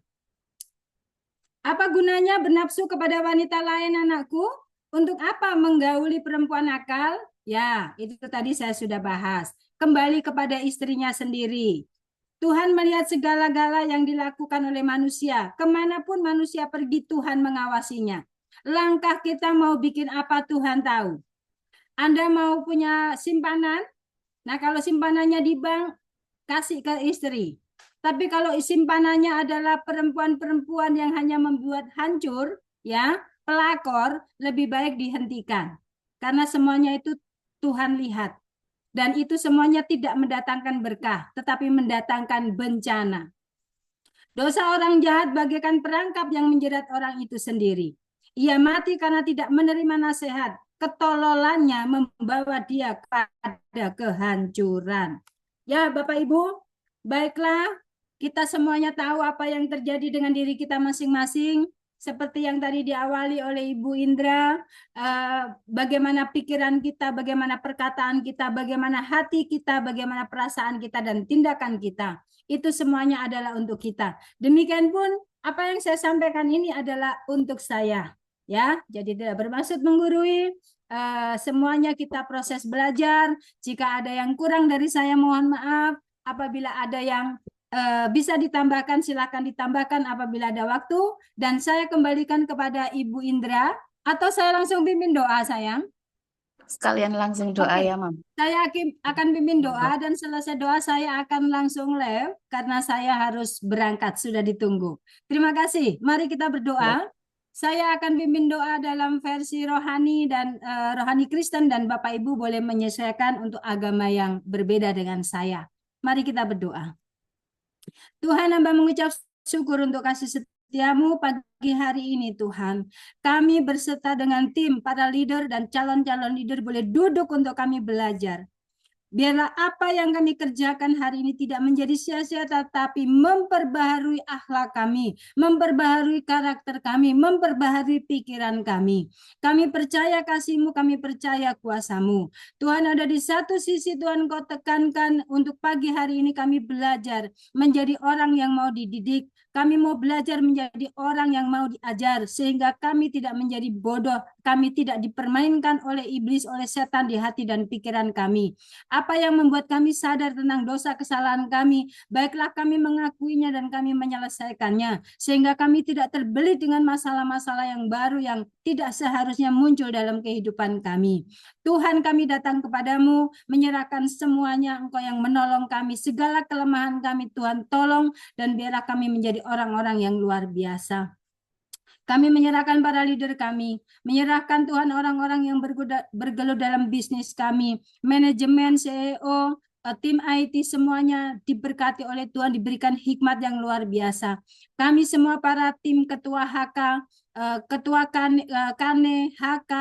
apa gunanya bernafsu kepada wanita lain anakku? Untuk apa menggauli perempuan nakal? Ya, itu tadi saya sudah bahas. Kembali kepada istrinya sendiri. Tuhan melihat segala-gala yang dilakukan oleh manusia. Kemanapun manusia pergi, Tuhan mengawasinya. Langkah kita mau bikin apa Tuhan tahu. Anda mau punya simpanan? Nah, kalau simpanannya di bank, kasih ke istri. Tapi kalau simpanannya adalah perempuan-perempuan yang hanya membuat hancur, ya, pelakor, lebih baik dihentikan. Karena semuanya itu Tuhan lihat. Dan itu semuanya tidak mendatangkan berkah, tetapi mendatangkan bencana. Dosa orang jahat bagaikan perangkap yang menjerat orang itu sendiri. Ia mati karena tidak menerima nasihat. Ketololannya membawa dia pada kehancuran. Ya Bapak Ibu, baiklah kita semuanya tahu apa yang terjadi dengan diri kita masing-masing. seperti yang tadi diawali oleh Ibu Indra, bagaimana pikiran kita, bagaimana perkataan kita, bagaimana hati kita, bagaimana perasaan kita, dan tindakan kita. Itu semuanya adalah untuk kita. Demikian pun apa yang saya sampaikan ini adalah untuk saya. Ya, jadi tidak bermaksud menggurui. Semuanya kita proses belajar. Jika ada yang kurang dari saya, mohon maaf. Apabila ada yang bisa ditambahkan, silakan ditambahkan apabila ada waktu. Dan saya kembalikan kepada Ibu Indra, atau saya langsung pimpin doa, sayang? Sekalian langsung doa Oke. ya, Mam. Saya akan pimpin doa, dan selesai doa saya akan langsung live karena saya harus berangkat, sudah ditunggu. Terima kasih. Mari kita berdoa. Saya akan pimpin doa dalam versi rohani dan rohani Kristen, dan Bapak Ibu boleh menyesuaikan untuk agama yang berbeda dengan saya. Mari kita berdoa. Tuhan, hamba mengucap syukur untuk kasih setiamu pagi hari ini, Tuhan. Kami berserta dengan tim, para leader dan calon-calon leader boleh duduk untuk kami belajar. Biarlah apa yang kami kerjakan hari ini tidak menjadi sia-sia, tetapi memperbaharui akhlak kami, memperbaharui karakter kami, memperbaharui pikiran kami. Kami percaya kasih-Mu, kami percaya kuasa-Mu. Tuhan, ada di satu sisi Tuhan Kau tekankan untuk pagi hari ini kami belajar menjadi orang yang mau dididik. Kami mau belajar menjadi orang yang mau diajar, sehingga kami tidak menjadi bodoh, kami tidak dipermainkan oleh iblis, oleh setan di hati dan pikiran kami. Apa yang membuat kami sadar tentang dosa kesalahan kami, baiklah kami mengakuinya dan kami menyelesaikannya, sehingga kami tidak terbelit dengan masalah-masalah yang baru yang tidak seharusnya muncul dalam kehidupan kami. Tuhan, kami datang kepadamu, menyerahkan semuanya, Engkau yang menolong kami, segala kelemahan kami Tuhan tolong, dan biarlah kami menjadi orang-orang yang luar biasa. Kami menyerahkan para leader kami, menyerahkan Tuhan orang-orang yang bergelut dalam bisnis kami, manajemen, CEO, tim IT, semuanya diberkati oleh Tuhan, diberikan hikmat yang luar biasa. Kami semua para tim ketua HK, ketua Kane, HK,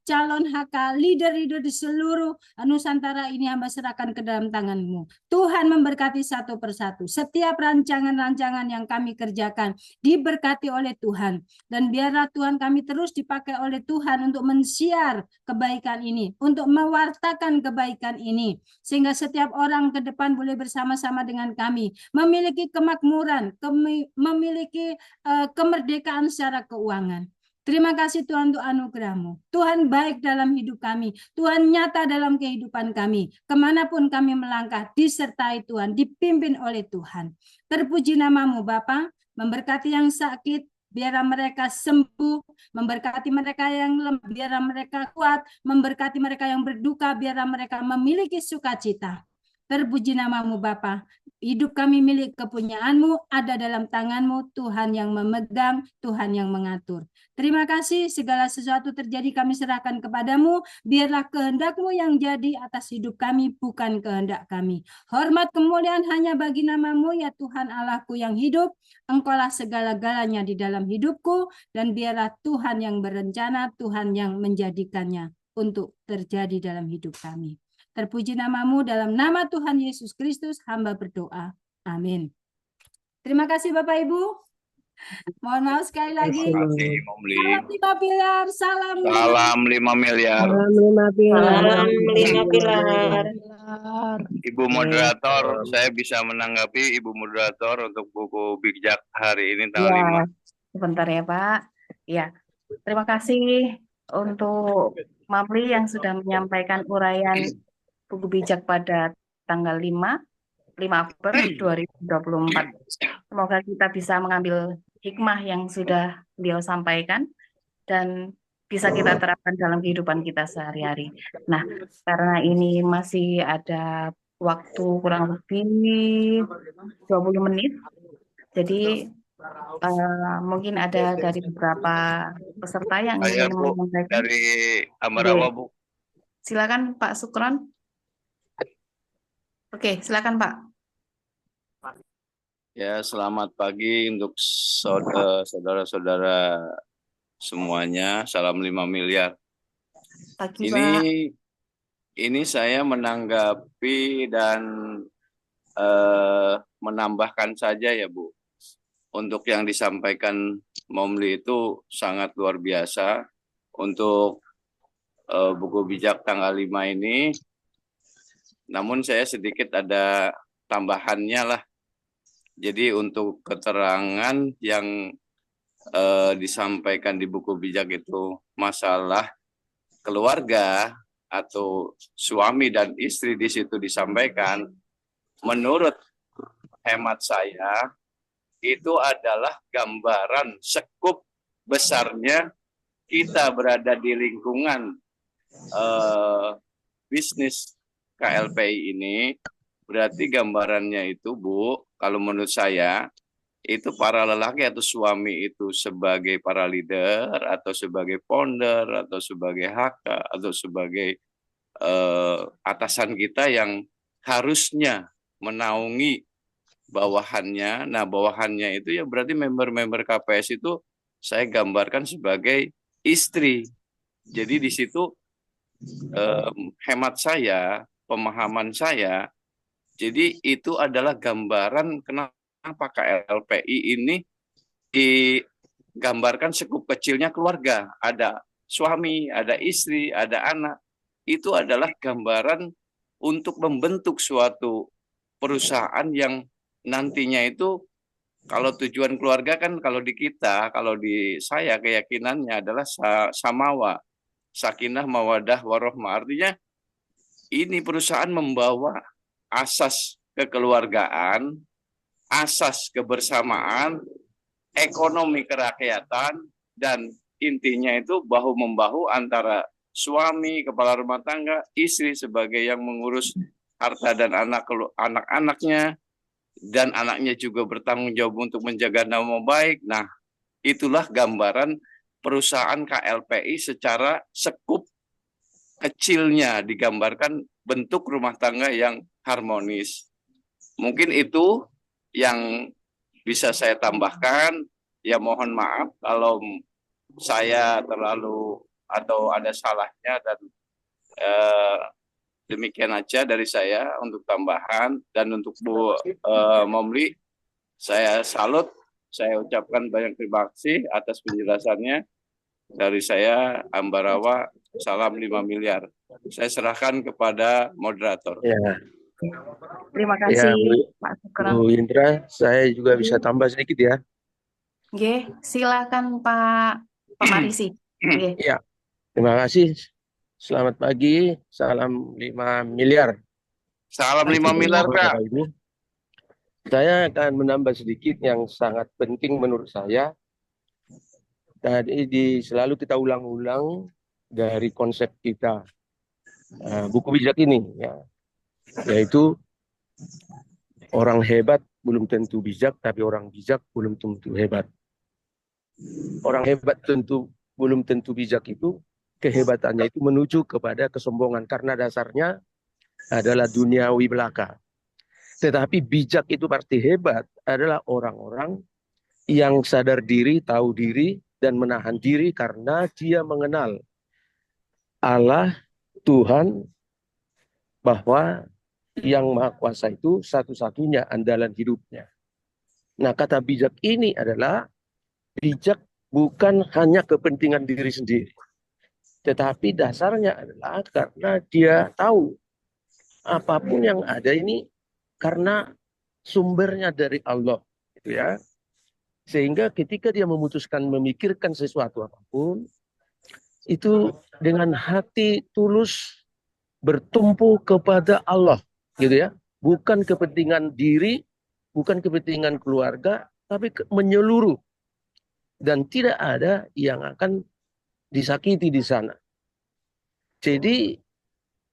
calon HK, leader-leader di seluruh Nusantara ini hamba serahkan ke dalam tangan-Mu. Tuhan memberkati satu persatu. Setiap rancangan-rancangan yang kami kerjakan diberkati oleh Tuhan. Dan biarlah Tuhan kami terus dipakai oleh Tuhan untuk men-share kebaikan ini, untuk mewartakan kebaikan ini, sehingga setiap orang ke depan boleh bersama-sama dengan kami, memiliki kemakmuran, memiliki kemerdekaan secara keuangan. Terima kasih Tuhan untuk anugerah-Mu. Tuhan baik dalam hidup kami. Tuhan nyata dalam kehidupan kami. Kemanapun kami melangkah, disertai Tuhan, dipimpin oleh Tuhan. Terpuji nama-Mu Bapa, memberkati yang sakit, biarlah mereka sembuh, memberkati mereka yang lemah, biarlah mereka kuat, memberkati mereka yang berduka, biarlah mereka memiliki sukacita. Terpuji nama-Mu Bapa. Hidup kami milik kepunyaan-Mu, ada dalam tangan-Mu, Tuhan yang memegang, Tuhan yang mengatur. Terima kasih, segala sesuatu terjadi kami serahkan kepadamu, biarlah kehendak-Mu yang jadi atas hidup kami, bukan kehendak kami. Hormat kemuliaan hanya bagi nama-Mu, ya Tuhan Allahku yang hidup, Engkaulah segala-galanya di dalam hidupku, dan biarlah Tuhan yang berencana, Tuhan yang menjadikannya untuk terjadi dalam hidup kami. Terpuji nama-Mu, dalam nama Tuhan Yesus Kristus hamba berdoa. Amin. Terima kasih Bapak Ibu. Mohon maaf sekali lagi. Terima kasih, Momli. Salam 5 pilar, salam Salam 5 miliar. Salam 5 pilar. Ibu moderator, saya bisa menanggapi Ibu moderator untuk buku bijak hari ini tanggal 5. Sebentar ya Pak. Ya, terima kasih untuk Mamli yang sudah menyampaikan uraian buku bijak pada tanggal 5 April 2024. Semoga kita bisa mengambil hikmah yang sudah beliau sampaikan dan bisa kita terapkan dalam kehidupan kita sehari-hari. Nah, karena ini masih ada waktu kurang lebih 20 menit, jadi mungkin ada dari beberapa peserta yang Saya ingin Bu, menyampaikan. dari Ambarawa Bu. Silakan Pak Sukron. Oke, silakan Pak. Ya, selamat pagi untuk saudara-saudara semuanya. Salam 5 miliar. Pagi Pak. Ini saya menanggapi dan menambahkan saja ya Bu. untuk yang disampaikan Momli itu sangat luar biasa. Untuk buku bijak tanggal 5 ini, namun saya sedikit ada tambahannya lah. Jadi untuk keterangan yang disampaikan di buku bijak itu masalah keluarga atau suami dan istri di situ disampaikan, menurut hemat saya itu adalah gambaran sekup besarnya kita berada di lingkungan bisnis KLPI ini. Berarti gambarannya itu, Bu, kalau menurut saya itu para lelaki atau suami itu sebagai para leader atau sebagai founder atau sebagai HK atau sebagai atasan kita yang harusnya menaungi bawahannya. Nah, bawahannya itu ya berarti member-member KPS itu saya gambarkan sebagai istri. Jadi di situ hemat saya, pemahaman saya, jadi itu adalah gambaran kenapa KLPI ini digambarkan sekup kecilnya keluarga. Ada suami, ada istri, ada anak. Itu adalah gambaran untuk membentuk suatu perusahaan yang nantinya itu, kalau tujuan keluarga kan kalau di kita, kalau di saya keyakinannya adalah samawa, sakinah, mawadah, warohmah. Artinya ini perusahaan membawa asas kekeluargaan, asas kebersamaan, ekonomi kerakyatan, dan intinya itu bahu-membahu antara suami, kepala rumah tangga, istri sebagai yang mengurus harta dan anak-anaknya, dan anaknya juga bertanggung jawab untuk menjaga nama baik. Nah, itulah gambaran perusahaan KLPI secara sekup kecilnya, digambarkan bentuk rumah tangga yang harmonis. Mungkin itu yang bisa saya tambahkan. Ya mohon maaf kalau saya terlalu atau ada salahnya, dan demikian aja dari saya untuk tambahan. Dan untuk Bu Momli, saya salut, saya ucapkan banyak terima kasih atas penjelasannya. Dari saya, Ambarawa, salam 5 miliar. Saya serahkan kepada moderator. Ya, Terima ya kasih, Pak Sugeng. Bu Indra, saya juga bisa tambah sedikit ya. Nggih, silakan Pak Marisi. Nggih. Ya, terima kasih. Selamat pagi, salam 5 miliar. Salam 5 miliar, Kak. Ini. Saya akan menambah sedikit yang sangat penting menurut saya. Tadi selalu kita ulang-ulang dari konsep kita buku bijak ini, ya, yaitu orang hebat belum tentu bijak, tapi orang bijak belum tentu hebat. Orang hebat belum tentu bijak itu, kehebatannya itu menuju kepada kesombongan karena dasarnya adalah duniawi belaka. Tetapi bijak itu pasti hebat adalah orang-orang yang sadar diri, tahu diri, dan menahan diri karena dia mengenal Allah, Tuhan, bahwa yang Maha Kuasa itu satu-satunya andalan hidupnya. Nah, kata bijak ini adalah bijak bukan hanya kepentingan diri sendiri, tetapi dasarnya adalah karena dia tahu apapun yang ada ini karena sumbernya dari Allah, gitu ya. Sehingga ketika dia memutuskan memikirkan sesuatu apapun, itu dengan hati tulus bertumpu kepada Allah, gitu ya. Bukan kepentingan diri, bukan kepentingan keluarga, tapi menyeluruh. Dan tidak ada yang akan disakiti di sana. Jadi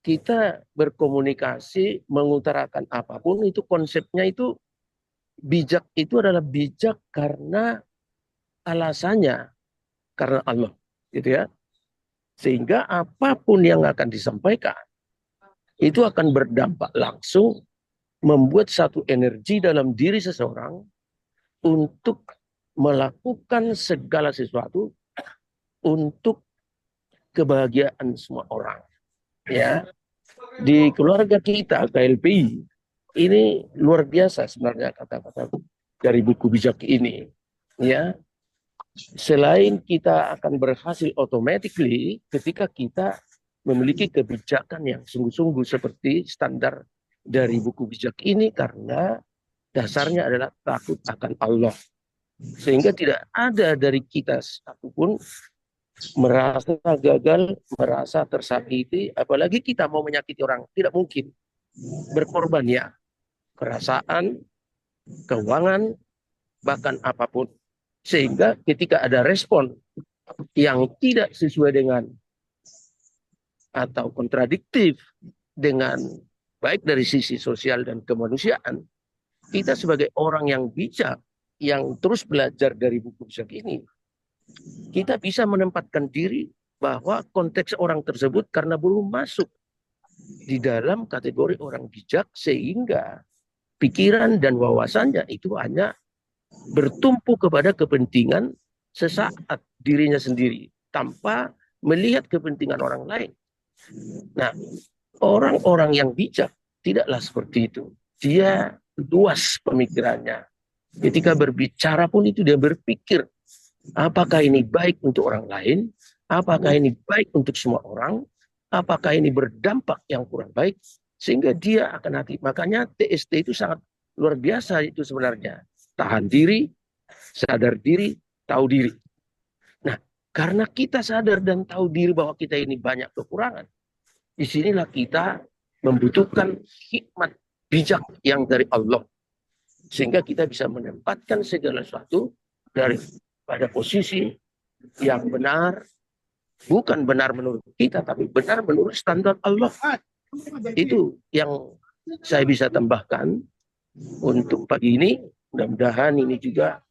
kita berkomunikasi, mengutarakan apapun, itu konsepnya itu bijak itu adalah bijak karena alasannya karena Allah, gitu ya. Sehingga apapun yang akan disampaikan itu akan berdampak langsung membuat satu energi dalam diri seseorang untuk melakukan segala sesuatu untuk kebahagiaan semua orang. Ya, di keluarga kita KLPI ini luar biasa sebenarnya kata-kata dari buku bijak ini, ya, selain kita akan berhasil automatically ketika kita memiliki kebijakan yang sungguh-sungguh seperti standar dari buku bijak ini, karena dasarnya adalah takut akan Allah. Sehingga tidak ada dari kita satupun merasa gagal, merasa tersakiti, apalagi kita mau menyakiti orang. Tidak mungkin. Berkorban ya. Perasaan, keuangan, bahkan apapun. Sehingga ketika ada respon yang tidak sesuai dengan atau kontradiktif dengan baik dari sisi sosial dan kemanusiaan, kita sebagai orang yang bijak, yang terus belajar dari buku bijak ini, kita bisa menempatkan diri bahwa konteks orang tersebut karena belum masuk di dalam kategori orang bijak, sehingga pikiran dan wawasannya itu hanya bertumpu kepada kepentingan sesaat dirinya sendiri tanpa melihat kepentingan orang lain. Nah, orang-orang yang bijak tidaklah seperti itu. Dia luas pemikirannya. Ketika berbicara pun itu dia berpikir, apakah ini baik untuk orang lain? Apakah ini baik untuk semua orang? Apakah ini berdampak yang kurang baik? Sehingga dia akan hati. Makanya TST itu sangat luar biasa itu sebenarnya. Tahan diri, sadar diri, tahu diri. Nah, karena kita sadar dan tahu diri bahwa kita ini banyak kekurangan, disinilah kita membutuhkan hikmat bijak yang dari Allah. Sehingga kita bisa menempatkan segala sesuatu pada posisi yang benar, bukan benar menurut kita, tapi benar menurut standar Allah. Itu yang saya bisa tambahkan untuk pagi ini. Mudah-mudahan ini juga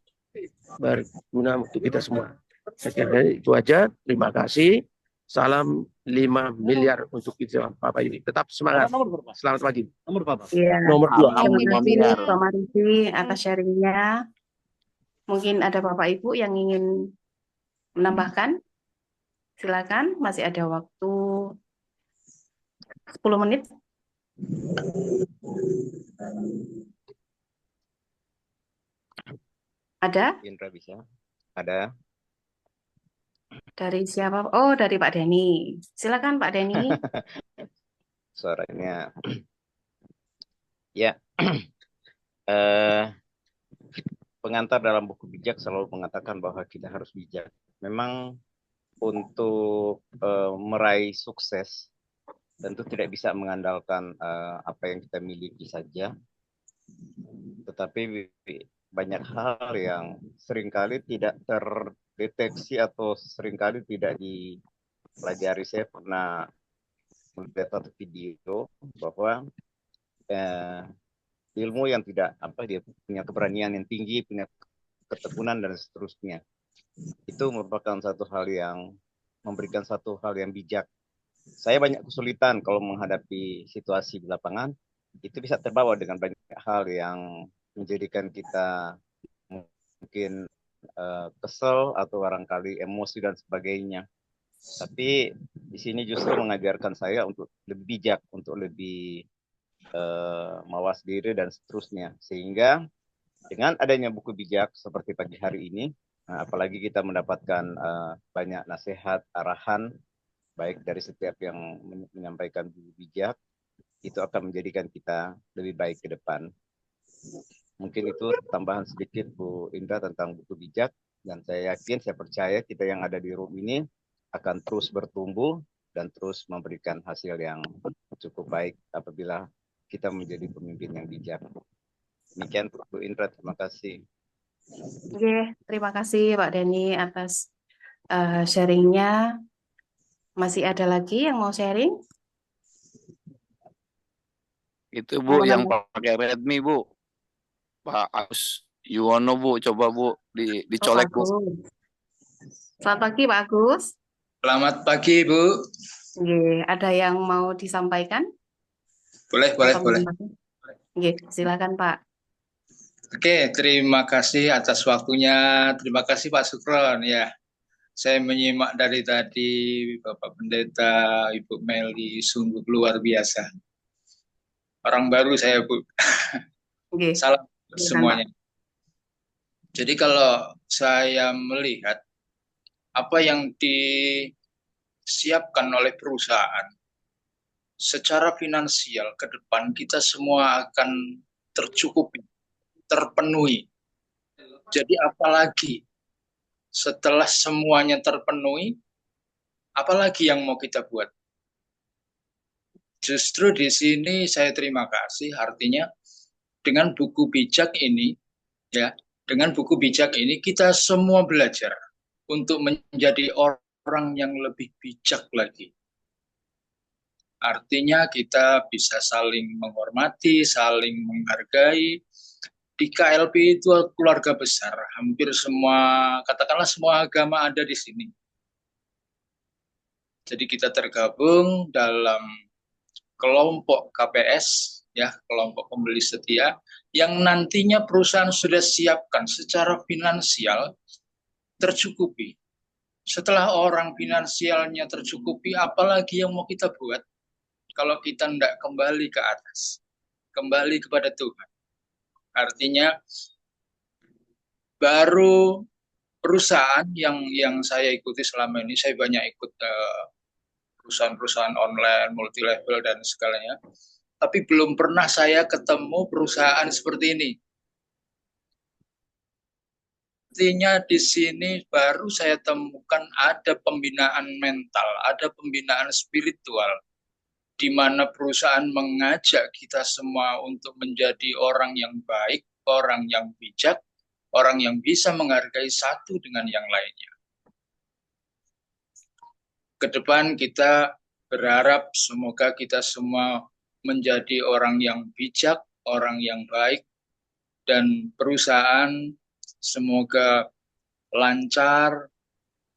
berguna untuk kita semua. Saya kira itu aja. Terima kasih. Salam 5 miliar untuk kita Bapak ini. Tetap semangat. Selamat pagi. Nomor Bapak. Iya. Nomor 2. Terima kasih Pak Marizi atas sharingnya. Mungkin ada Bapak Ibu yang ingin menambahkan. Silakan, masih ada waktu 10 menit. Ada? Indra bisa. Ada. Dari siapa? Oh, dari Pak Denny. Silakan Pak Denny. Suaranya. Ya. Eh, pengantar dalam buku bijak selalu mengatakan bahwa kita harus bijak. Memang untuk meraih sukses tentu tidak bisa mengandalkan apa yang kita miliki saja, tetapi banyak hal yang seringkali tidak terdeteksi atau seringkali tidak dipelajari. Saya pernah melihat satu video bahwa ilmu yang tidak dia punya keberanian yang tinggi, punya ketekunan dan seterusnya, itu merupakan satu hal yang memberikan satu hal yang bijak. Saya banyak kesulitan kalau menghadapi situasi di lapangan, itu bisa terbawa dengan banyak hal yang menjadikan kita mungkin kesel atau barangkali emosi dan sebagainya. Tapi di sini justru mengajarkan saya untuk lebih bijak, untuk lebih mawas diri dan seterusnya. Sehingga dengan adanya buku bijak seperti pagi hari ini, apalagi kita mendapatkan banyak nasihat, arahan, baik dari setiap yang menyampaikan buku bijak, itu akan menjadikan kita lebih baik ke depan. Mungkin itu tambahan sedikit Bu Indra tentang buku bijak, dan saya yakin, saya percaya kita yang ada di room ini akan terus bertumbuh dan terus memberikan hasil yang cukup baik apabila kita menjadi pemimpin yang bijak. Demikian Bu Indra, terima kasih. Oke, terima kasih Pak Denny atas sharingnya. Masih ada lagi yang mau sharing? Itu Bu Yang yang mana? pakai Redmi Bu. Pak Agus Yuwono Bu, coba Bu dicolek Bu. Agus. Selamat pagi Pak Agus. Selamat pagi, Bu. Oke, ada yang mau disampaikan? Boleh. Oke, silakan Pak. Oke, terima kasih atas waktunya. Terima kasih Pak Sukron ya. Saya menyimak dari tadi Bapak Pendeta, Ibu Meli, sungguh luar biasa. Orang baru saya, Bu. Oke. Salam Silakan, semuanya. Jadi kalau saya melihat apa yang disiapkan oleh perusahaan secara finansial ke depan, kita semua akan tercukupi, terpenuhi. Jadi apalagi setelah semuanya terpenuhi, apalagi yang mau kita buat? Justru di sini saya terima kasih, artinya dengan buku bijak ini, ya, dengan buku bijak ini kita semua belajar untuk menjadi orang yang lebih bijak lagi. Artinya kita bisa saling menghormati, saling menghargai. Di KLP itu keluarga besar, hampir semua, katakanlah semua agama ada di sini. Jadi kita tergabung dalam kelompok KPS, ya, kelompok pembeli setia, yang nantinya perusahaan sudah siapkan secara finansial tercukupi. Setelah orang finansialnya tercukupi, apalagi yang mau kita buat kalau kita tidak kembali ke atas, kembali kepada Tuhan. Artinya baru perusahaan yang saya ikuti selama ini, saya banyak ikut perusahaan-perusahaaan online, multi level dan segalanya. Tapi belum pernah saya ketemu perusahaan seperti ini. Artinya di sini baru saya temukan ada pembinaan mental, ada pembinaan spiritual, di mana perusahaan mengajak kita semua untuk menjadi orang yang baik, orang yang bijak, orang yang bisa menghargai satu dengan yang lainnya. Ke depan kita berharap semoga kita semua menjadi orang yang bijak, orang yang baik, dan perusahaan semoga lancar,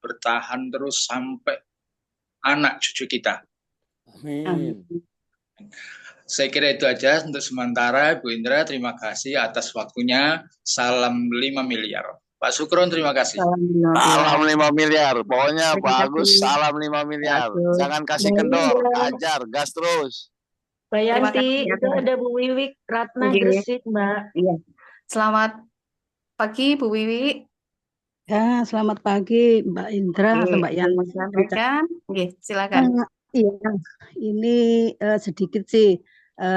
bertahan terus sampai anak cucu kita. Amin. Saya kira itu aja untuk sementara. Bu Indra, terima kasih atas waktunya. Salam 5 miliar. Pak Sukron, terima kasih. Salam 5 miliar. Pokoknya Terima bagus, kasih. salam 5 miliar. Bagus. Jangan kasih kendor, hajar, gas terus. Mbak Terima Yanti, kasih. itu ada Bu Wiwik Ratna Oke. Gresik, Mbak. Iya. Selamat pagi, Bu Wiwi. Ya, selamat pagi Mbak Indra atau Oke, Mbak mau Yanti. sampaikan? Oke, silakan. Iya, ini sedikit sih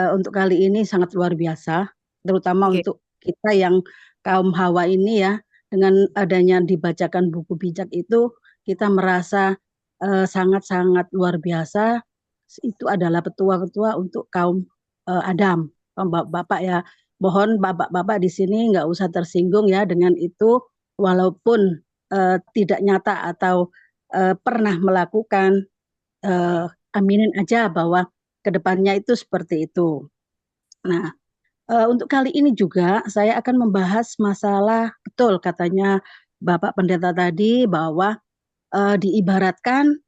untuk kali ini sangat luar biasa, terutama Oke. untuk kita yang kaum Hawa ini ya, dengan adanya dibacakan buku bijak itu, kita merasa sangat-sangat luar biasa. Itu adalah petua-petua untuk kaum Adam, Bapak ya. Mohon Bapak-bapak di sini nggak usah tersinggung ya dengan itu, walaupun tidak nyata atau pernah melakukan. Aminin aja bahwa kedepannya itu seperti itu. Nah, untuk kali ini juga saya akan membahas masalah, betul katanya Bapak Pendeta tadi, bahwa diibaratkan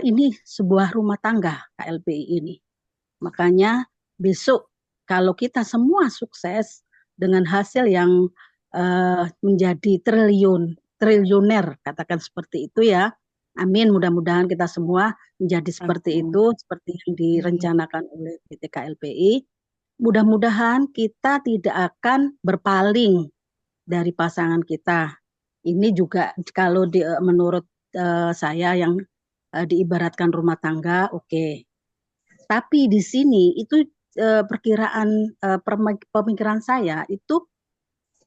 ini sebuah rumah tangga KLPI ini. Makanya besok kalau kita semua sukses dengan hasil yang menjadi triliuner, katakan seperti itu ya. Amin, mudah-mudahan kita semua menjadi seperti itu, seperti yang direncanakan oleh PT KLPI. Mudah-mudahan kita tidak akan berpaling dari pasangan kita. Ini juga kalau menurut saya yang diibaratkan rumah tangga, oke. Tapi di sini itu perkiraan pemikiran saya itu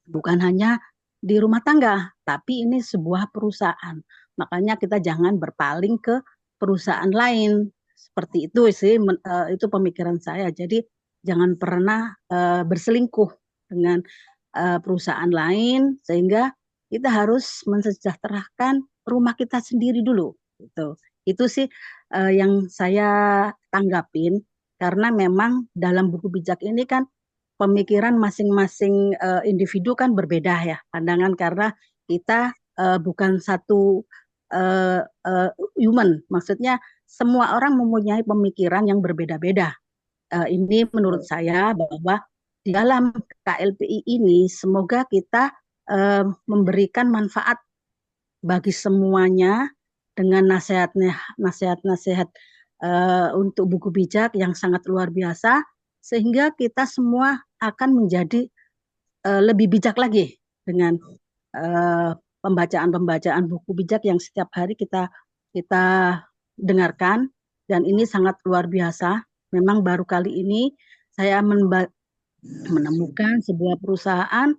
bukan hanya di rumah tangga, tapi ini sebuah perusahaan. Makanya kita jangan berpaling ke perusahaan lain. Seperti itu sih, itu pemikiran saya. Jadi jangan pernah berselingkuh dengan perusahaan lain, sehingga kita harus mensejahterakan rumah kita sendiri dulu. Itu sih yang saya tanggapin, karena memang dalam buku bijak ini kan pemikiran masing-masing individu kan berbeda ya pandangan, karena kita bukan satu human, maksudnya semua orang mempunyai pemikiran yang berbeda-beda. Ini menurut saya bahwa di dalam KLPI ini semoga kita memberikan manfaat bagi semuanya dengan nasihat-nasihat untuk buku bijak yang sangat luar biasa, sehingga kita semua akan menjadi lebih bijak lagi dengan pembacaan-pembacaan buku bijak yang setiap hari kita dengarkan, dan ini sangat luar biasa. Memang baru kali ini saya menemukan sebuah perusahaan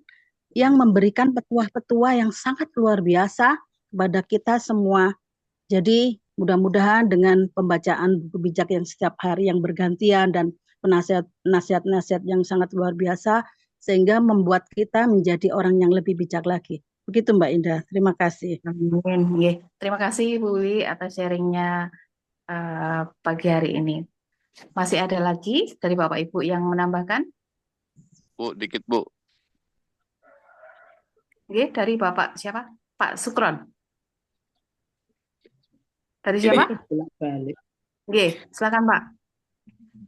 yang memberikan petuah-petuah yang sangat luar biasa kepada kita semua. Jadi mudah-mudahan dengan pembacaan buku bijak yang setiap hari yang bergantian dan nasihat-nasihat yang sangat luar biasa, sehingga membuat kita menjadi orang yang lebih bijak lagi. Begitu Mbak Indah, terima kasih. Amin. Nggih. Terima kasih Bu Wi atas sharingnya pagi hari ini. Masih ada lagi dari Bapak Ibu yang menambahkan? Bu, dikit Bu. Nggih, dari Bapak siapa? Pak Sukron. Dari Ini, siapa? Nggih, silakan Pak.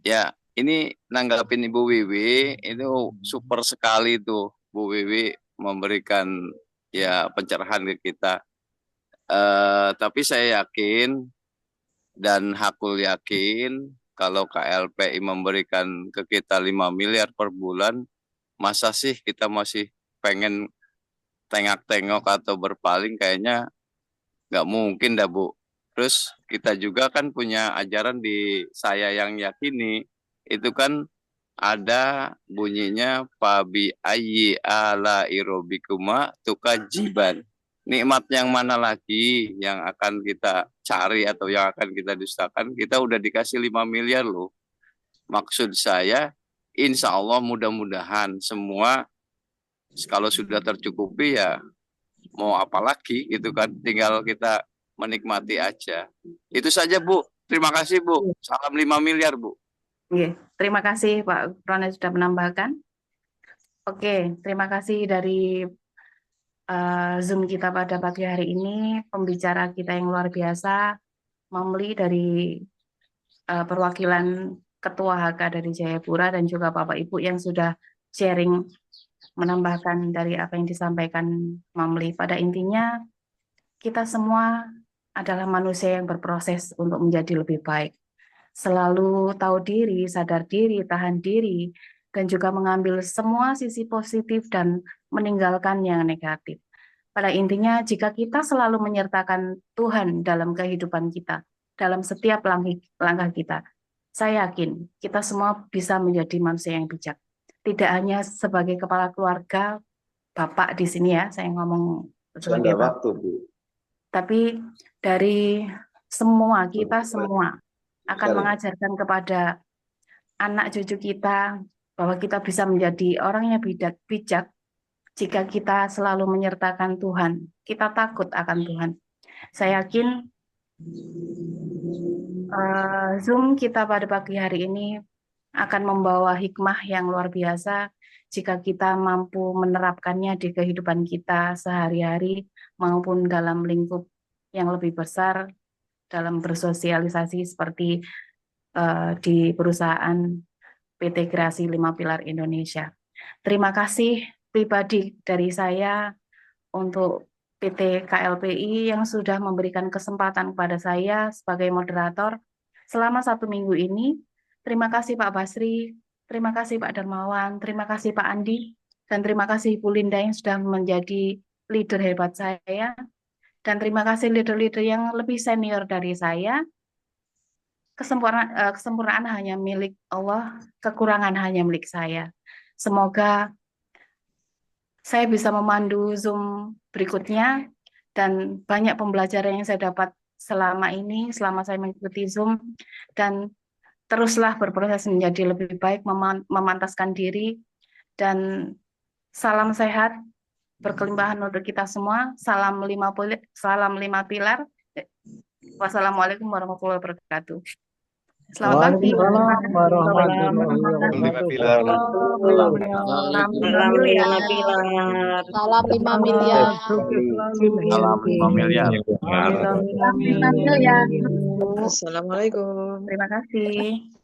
ya, ini nanggapin Ibu Wiwi, itu super sekali tuh Bu Wiwi memberikan ya pencerahan ke kita. Tapi saya yakin dan Hakul yakin kalau KLPI memberikan ke kita 5 miliar per bulan, masa sih kita masih pengen tengok-tengok atau berpaling? Kayaknya nggak mungkin dah Bu. Terus kita juga kan punya ajaran di Saya Yang Yakini, itu kan ada bunyinya Fabi ayyi ala irobikuma tukajiban. Nikmat yang mana lagi yang akan kita cari atau yang akan kita dustakan? Kita udah dikasih 5 miliar loh. Maksud saya, insya Allah mudah-mudahan semua kalau sudah tercukupi ya mau apa lagi gitu kan. Tinggal kita menikmati aja. Itu saja Bu. Terima kasih Bu. Salam 5 miliar Bu. Nggih, terima kasih Pak Rona sudah menambahkan. Oke, terima kasih dari Zoom kita pada pagi hari ini, pembicara kita yang luar biasa, Mamli dari perwakilan Ketua HK dari Jayapura, dan juga Bapak Ibu yang sudah sharing menambahkan dari apa yang disampaikan Mamli. Pada intinya, kita semua adalah manusia yang berproses untuk menjadi lebih baik. Selalu tahu diri, sadar diri, tahan diri, dan juga mengambil semua sisi positif dan meninggalkan yang negatif. Pada intinya, jika kita selalu menyertakan Tuhan dalam kehidupan kita, dalam setiap langkah kita, saya yakin kita semua bisa menjadi manusia yang bijak. Tidak hanya sebagai kepala keluarga, Bapak di sini ya, saya ngomong sebagai Bapak. Tapi dari semua, kita semua akan mengajarkan kepada anak cucu kita bahwa kita bisa menjadi orang yang bijak jika kita selalu menyertakan Tuhan. Kita takut akan Tuhan. Saya yakin Zoom kita pada pagi hari ini akan membawa hikmah yang luar biasa jika kita mampu menerapkannya di kehidupan kita sehari-hari maupun dalam lingkup yang lebih besar dalam bersosialisasi seperti di perusahaan PT Kreasi 5 Pilar Indonesia. Terima kasih pribadi dari saya untuk PT KLPI yang sudah memberikan kesempatan kepada saya sebagai moderator selama 1 minggu ini. Terima kasih Pak Basri, terima kasih Pak Darmawan, terima kasih Pak Andi, dan terima kasih Bu Linda yang sudah menjadi leader hebat saya. Dan terima kasih leader-leader yang lebih senior dari saya. Kesempurnaan hanya milik Allah, kekurangan hanya milik saya. Semoga saya bisa memandu Zoom berikutnya, dan banyak pembelajaran yang saya dapat selama ini, selama saya mengikuti Zoom, dan teruslah berproses menjadi lebih baik, memantaskan diri, dan salam sehat, berkelimpahan untuk kita semua. Salam 5 pilar. Wassalamualaikum warahmatullahi wabarakatuh. Selamat pagi. Waalaikumsalam warahmatullahi wabarakatuh. Salam 5 miliar. Salam 5 miliar. Assalamualaikum. Terima kasih.